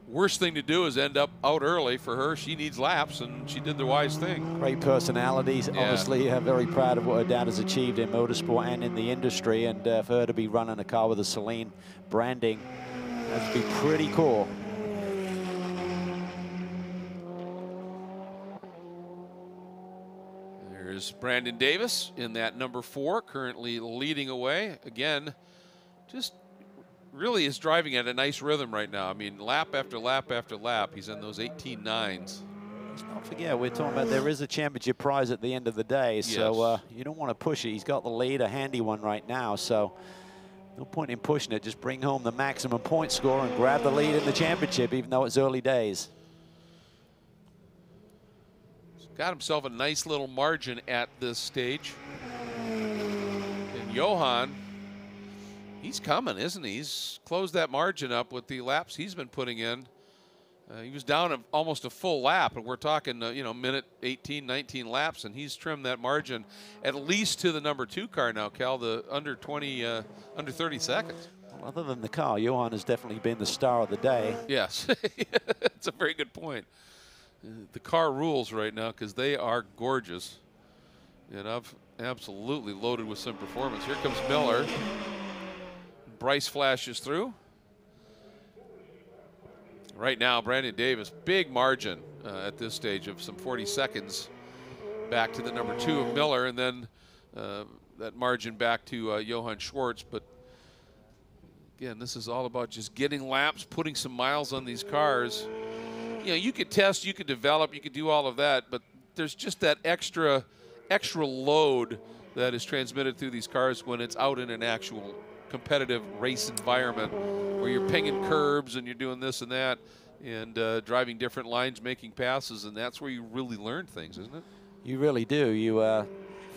worst thing to do is end up out early for her. She needs laps, and she did the wise thing. Great personalities. Yeah. Obviously, very proud of what her dad has achieved in motorsport and in the industry, and for her to be running a car with a Saleen branding, that'd be pretty cool. There's Brandon Davis in that number 4, currently leading away. Again, just really is driving at a nice rhythm right now. I mean, lap after lap after lap, he's in those 18.9s. Let's not forget, we're talking about there is a championship prize at the end of the day, so you don't want to push it. He's got the lead, a handy one right now, so no point in pushing it. Just bring home the maximum point score and grab the lead in the championship, even though it's early days. Got himself a nice little margin at this stage. And Johan, he's coming, isn't he? He's closed that margin up with the laps he's been putting in. He was down almost a full lap, and we're talking, you know, minute 18, 19 laps, and he's trimmed that margin at least to the number 2 car now, Cal, the under 30 seconds. Well, other than the car, Johan has definitely been the star of the day. Yes, that's a very good point. The car rules right now because they are gorgeous, and I've absolutely loaded with some performance. Here comes Miller. Bryce flashes through. Right now, Brandon Davis, big margin at this stage of some 40 seconds back to the number 2 of Miller, and then that margin back to Johann Schwartz. But again, this is all about just getting laps, putting some miles on these cars. You know, you could test, you could develop, you could do all of that, but there's just that extra load that is transmitted through these cars when it's out in an actual competitive race environment where you're pinging curbs and you're doing this and that and driving different lines, making passes, and that's where you really learn things, isn't it? You really do. You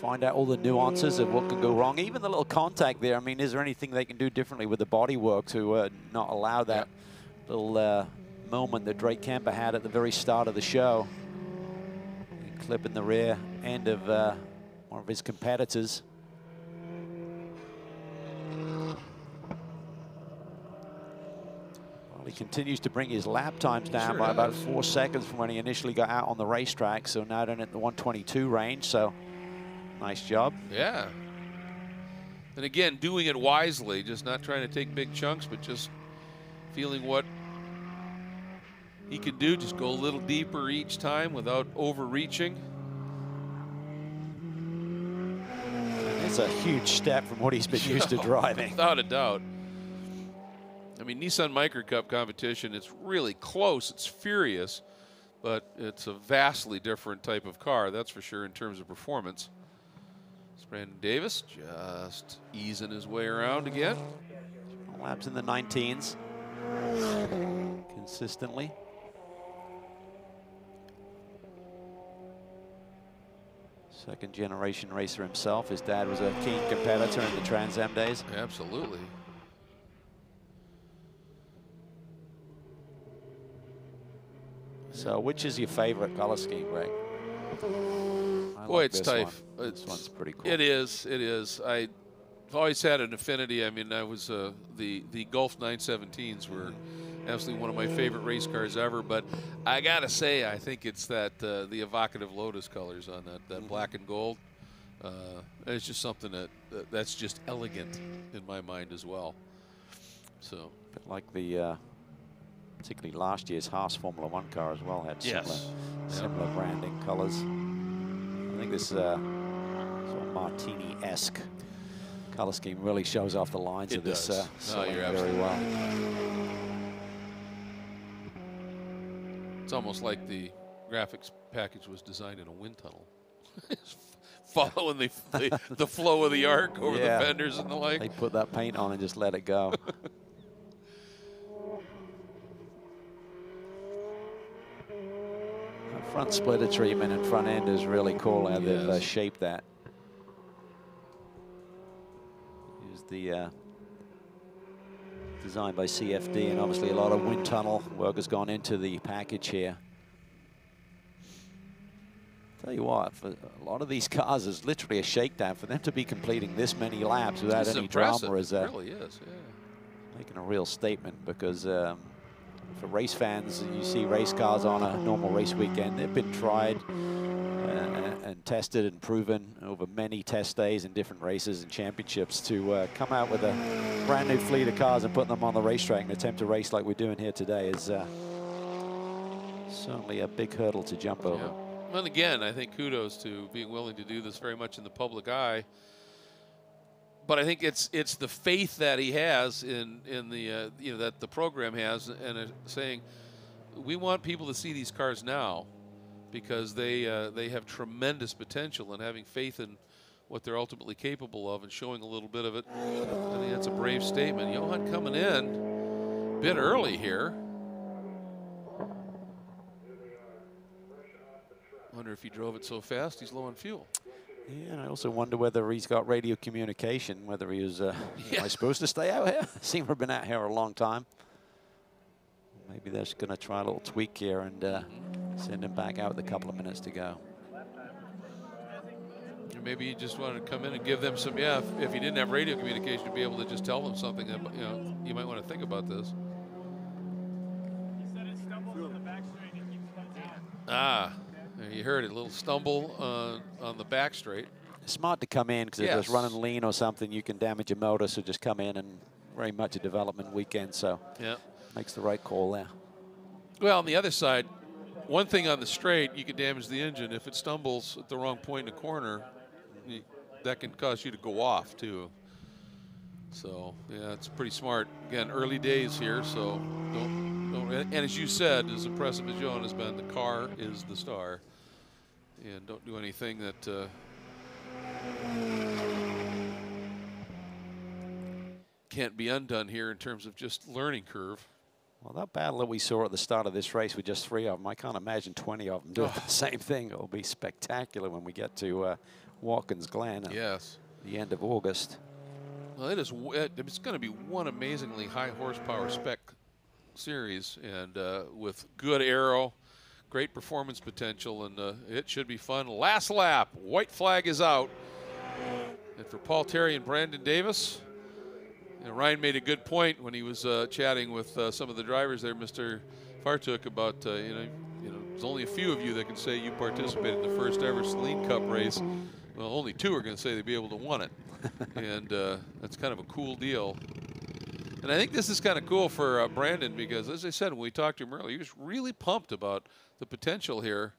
find out all the nuances of what could go wrong. Even the little contact there, I mean, is there anything they can do differently with the bodywork to not allow that little moment that Drake Kemper had at the very start of the show? Clip in the rear end of one of his competitors. He continues to bring his lap times down by about 4 seconds from when he initially got out on the racetrack. So now down at the 122 range. So nice job. Yeah. And again, doing it wisely, just not trying to take big chunks, but just feeling what he can do. Just go a little deeper each time without overreaching. It's a huge step from what he's been used to driving. Without a doubt. I mean, Nissan Micro Cup competition, it's really close, it's furious, but it's a vastly different type of car, that's for sure, in terms of performance. It's Brandon Davis just easing his way around again. Laps in the 19s consistently. Second generation racer himself. His dad was a keen competitor in the Trans Am days. Absolutely. So which is your favorite color scheme, Greg? Boy, it's tough. This one's pretty cool. It is, it is. I've always had an affinity. I mean, I was the Gulf 917s were absolutely one of my favorite race cars ever, but I gotta say, I think it's that the evocative Lotus colors on that black and gold. It's just something that's just elegant in my mind as well. So, but like the particularly last year's Haas Formula One car as well had similar branding colors. I think this sort of martini-esque color scheme really shows off the lines of this very well. It's almost like the graphics package was designed in a wind tunnel. Following the flow of the arc over the fenders and the like. They put that paint on and just let it go. Front splitter treatment and front end is really cool how they've shaped that. Here's the designed by CFD, and obviously a lot of wind tunnel work has gone into the package here. Tell you what, for a lot of these cars, it's literally a shakedown. For them to be completing this many laps without any drama is really is, making a real statement, because for race fans, you see race cars on a normal race weekend. They've been tried and tested and proven over many test days in different races and championships. To come out with a brand new fleet of cars and put them on the racetrack and attempt to race like we're doing here today is certainly a big hurdle to jump over. Yeah. And again, I think kudos to being willing to do this very much in the public eye. But I think it's the faith that he has in the that the program has, and saying we want people to see these cars now because they have tremendous potential, and having faith in what they're ultimately capable of and showing a little bit of it. I think that's a brave statement. Johan coming in a bit early here. Wonder if he drove it so fast he's low on fuel. Yeah, and I also wonder whether he's got radio communication, whether he was, am I supposed to stay out here? Seem to have been out here a long time. maybe they're just going to try a little tweak here and send him back out with a couple of minutes to go. Maybe you just want to come in and give them some, yeah, if you didn't have radio communication, to be able to just tell them something that, you know, you might want to think about this. Ah, you heard it, a little stumble on the back straight. Smart to come in, because if it's running lean or something, you can damage your motor, so just come in, and very much a development weekend, so makes the right call there. Well, on the other side, one thing on the straight, you can damage the engine. If it stumbles at the wrong point in the corner, that can cause you to go off too. So yeah, it's pretty smart. Again, early days here, so don't. And as you said, as impressive as Johan has been, the car is the star, and don't do anything that can't be undone here in terms of just learning curve. Well, that battle that we saw at the start of this race with just 3 of them, I can't imagine 20 of them doing the same thing. It'll be spectacular when we get to Watkins Glen at the end of August. Well, it's going to be one amazingly high horsepower spec series, and with good aero, great performance potential, and it should be fun. Last lap, white flag is out. And for Paul Terry and Brandon Davis, and Ryan made a good point when he was chatting with some of the drivers there, Mr. Fartuk, about you know, there's only a few of you that can say you participated in the first ever Saleen Cup race. Well, only 2 are going to say they'd be able to win it, and that's kind of a cool deal. And I think this is kind of cool for Brandon, because, as I said, when we talked to him earlier, he was really pumped about the potential here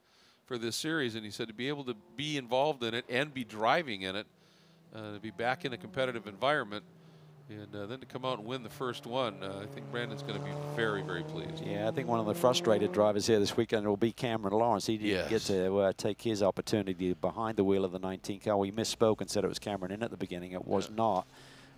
for this series, and he said to be able to be involved in it and be driving in it, to be back in a competitive environment, and then to come out and win the first one, I think Brandon's going to be very, very pleased. Yeah, I think one of the frustrated drivers here this weekend will be Cameron Lawrence. He didn't get to take his opportunity behind the wheel of the 19 car. We misspoke and said it was Cameron in at the beginning. It was not.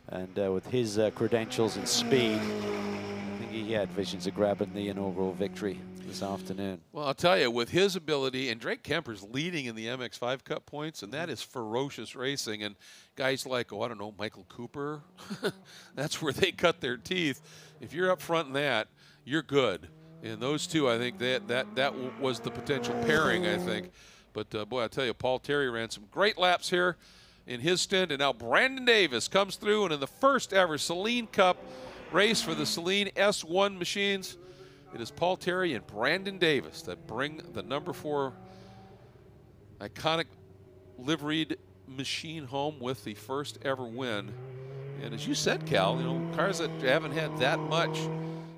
And with his credentials and speed, I think he had visions of grabbing the inaugural victory this afternoon. Well, I'll tell you, with his ability, and Drake Kemper's leading in the MX5 Cup points, and that is ferocious racing. And guys like, oh, I don't know, Michael Cooper, that's where they cut their teeth. If you're up front in that, you're good. And those two, I think that was the potential pairing, I think. But, boy, I'll tell you, Paul Terry ran some great laps here in his stint, and now Brandon Davis comes through, and in the first ever Saleen Cup race for the Saleen S1 machines, it is Paul Terry and Brandon Davis that bring the #4 iconic liveried machine home with the first ever win. And as you said, Cal, you know, cars that haven't had that much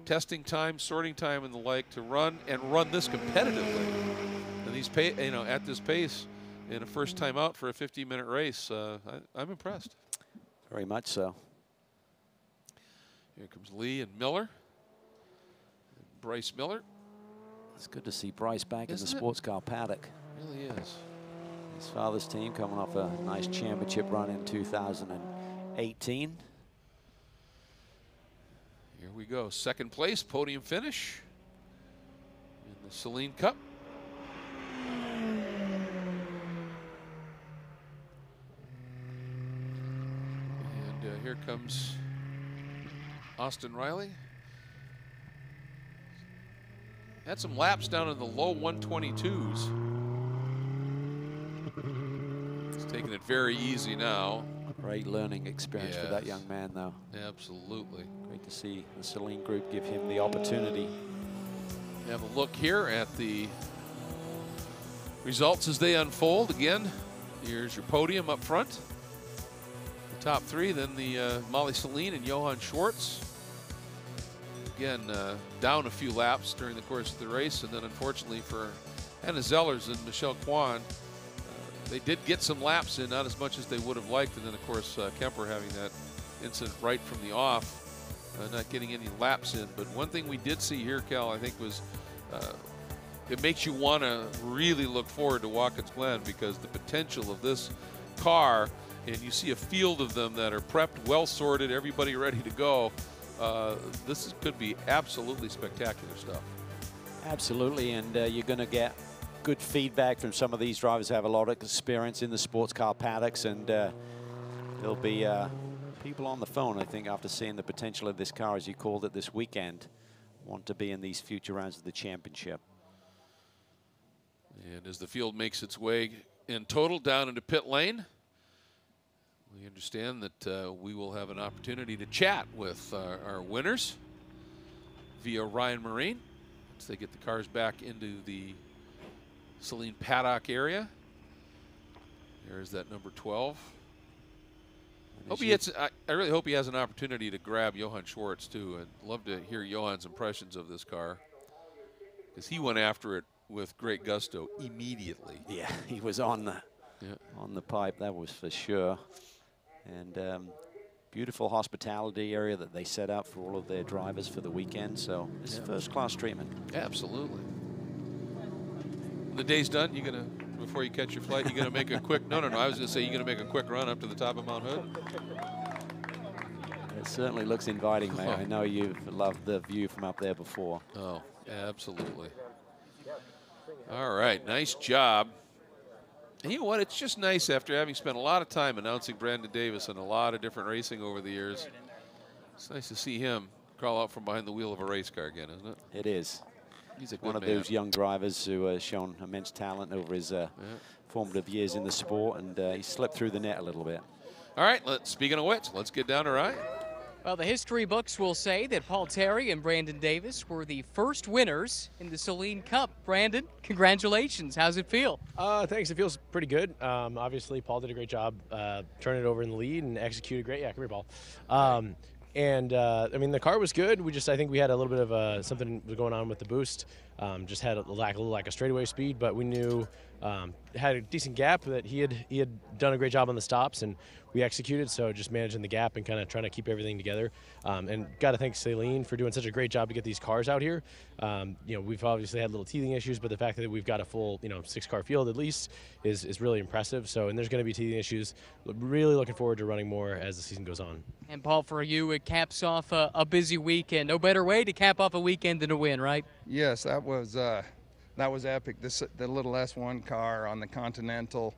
testing time, sorting time, and the like to run this competitively, and these at this pace in a first time out for a 50-minute race, I'm impressed. Very much so. Here comes Lee and Miller. Bryce Miller. It's good to see Bryce back in the sports car paddock. It really is. His father's team coming off a nice championship run in 2018. Here we go. Second place, podium finish in the Saleen Cup. And here comes Austin Riley. Had some laps down in the low 122s. He's taking it very easy now. Great learning experience for that young man, though. Absolutely. Great to see the Saleen Group give him the opportunity. Have a look here at the results as they unfold. Again, here's your podium up front. The top 3, then the Molly Saleen and Johan Schwartz. Again, down a few laps during the course of the race, and then unfortunately for Anna Zellers and Michelle Kwan, they did get some laps in, not as much as they would have liked, and then of course Kemper having that incident right from the off, not getting any laps in. But one thing we did see here, Cal, I think was it makes you want to really look forward to Watkins Glen, because the potential of this car, and you see a field of them that are prepped, well sorted, everybody ready to go. This could be absolutely spectacular stuff. Absolutely, and you're going to get good feedback from some of these drivers who have a lot of experience in the sports car paddocks, and there'll be people on the phone, I think, after seeing the potential of this car, as you called it, this weekend, want to be in these future rounds of the championship. And as the field makes its way in total down into pit lane, we understand that we will have an opportunity to chat with our winners via Ryan Marine once they get the cars back into the Saleen paddock area. There's that number 12. I really hope he has an opportunity to grab Johann Schwartz too. I'd love to hear Johann's impressions of this car, because he went after it with great gusto immediately. Yeah, he was on the pipe, that was for sure. And beautiful hospitality area that they set up for all of their drivers for the weekend. So it's first-class treatment. Absolutely. When the day's done, you gonna, before you catch your flight, you gonna make a quick? No. I was gonna say you're gonna make a quick run up to the top of Mount Hood. It certainly looks inviting, mate. I know you've loved the view from up there before. Oh, absolutely. All right, nice job. And you know what? It's just nice after having spent a lot of time announcing Brandon Davis and a lot of different racing over the years. It's nice to see him crawl out from behind the wheel of a race car again, isn't it? It is. He's a good one of those young drivers who has shown immense talent over his formative years in the sport, and he slipped through the net a little bit. All right, speaking of which, let's get down to Ryan. Well, the history books will say that Paul Terry and Brandon Davis were the first winners in the Saleen Cup. Brandon, congratulations. How's it feel? Thanks. It feels pretty good. Obviously, Paul did a great job turning it over in the lead and executed great. Yeah, come here, Paul. I mean, the car was good. I think we had a little bit of something was going on with the boost. Just had a little lack of straightaway speed, but we knew had a decent gap that he had done a great job on the stops, and we executed. So just managing the gap and kind of trying to keep everything together. And got to thank Saleen for doing such a great job to get these cars out here. You know, we've obviously had little teething issues, but the fact that we've got a full 6-car field at least is really impressive. So, and there's going to be teething issues. Really looking forward to running more as the season goes on. And Paul, for you, it caps off a busy weekend. No better way to cap off a weekend than a win, right? Yes, that was epic. The little S1 car on the Continental,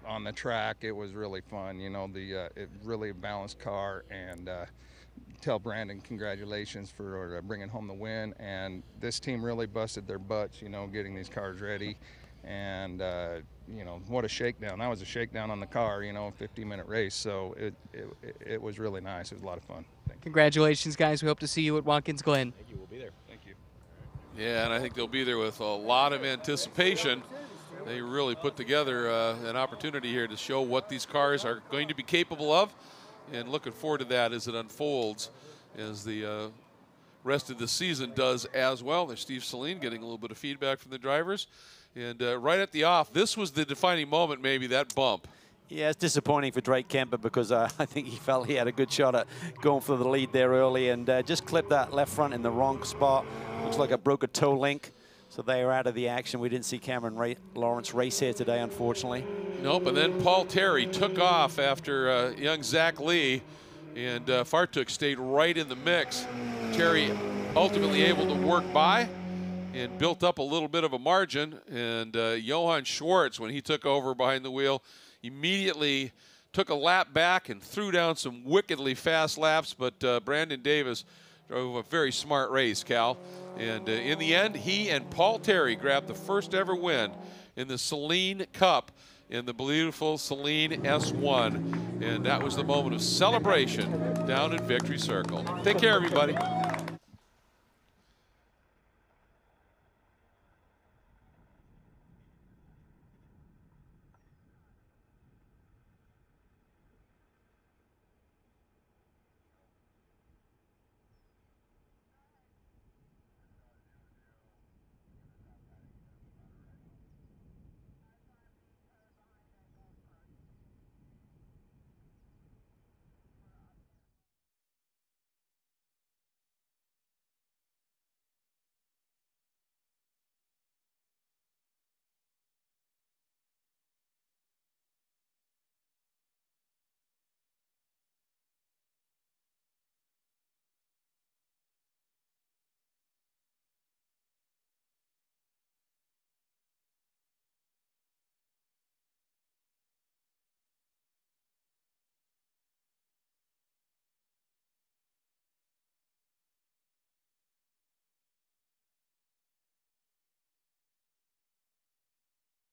on the track, it was really fun. You know, it really a balanced car, and tell Brandon congratulations for bringing home the win. And this team really busted their butts, getting these cars ready. And what a shakedown! That was a shakedown on the car. A 50-minute race. So it was really nice. It was a lot of fun. Congratulations, guys. We hope to see you at Watkins Glen. Thank you. We'll be there. Thank you. Yeah, and I think they'll be there with a lot of anticipation. They really put together an opportunity here to show what these cars are going to be capable of, and looking forward to that as it unfolds, as the rest of the season does as well. There's Steve Saleen getting a little bit of feedback from the drivers. And right at the off, this was the defining moment, maybe, that bump. Yeah, it's disappointing for Drake Kemper, because I think he felt he had a good shot at going for the lead there early, and just clipped that left front in the wrong spot. Looks like it broke a toe link. So they are out of the action. We didn't see Cameron Lawrence race here today, unfortunately. Nope, and then Paul Terry took off after young Zach Lee, and Fartuk stayed right in the mix. Terry ultimately able to work by and built up a little bit of a margin, and Johann Schwartz, when he took over behind the wheel, immediately took a lap back and threw down some wickedly fast laps, but Brandon Davis drove a very smart race, Cal. And in the end, he and Paul Terry grabbed the first ever win in the Saleen Cup in the beautiful Saleen S1. And that was the moment of celebration down in Victory Circle. Take care, everybody.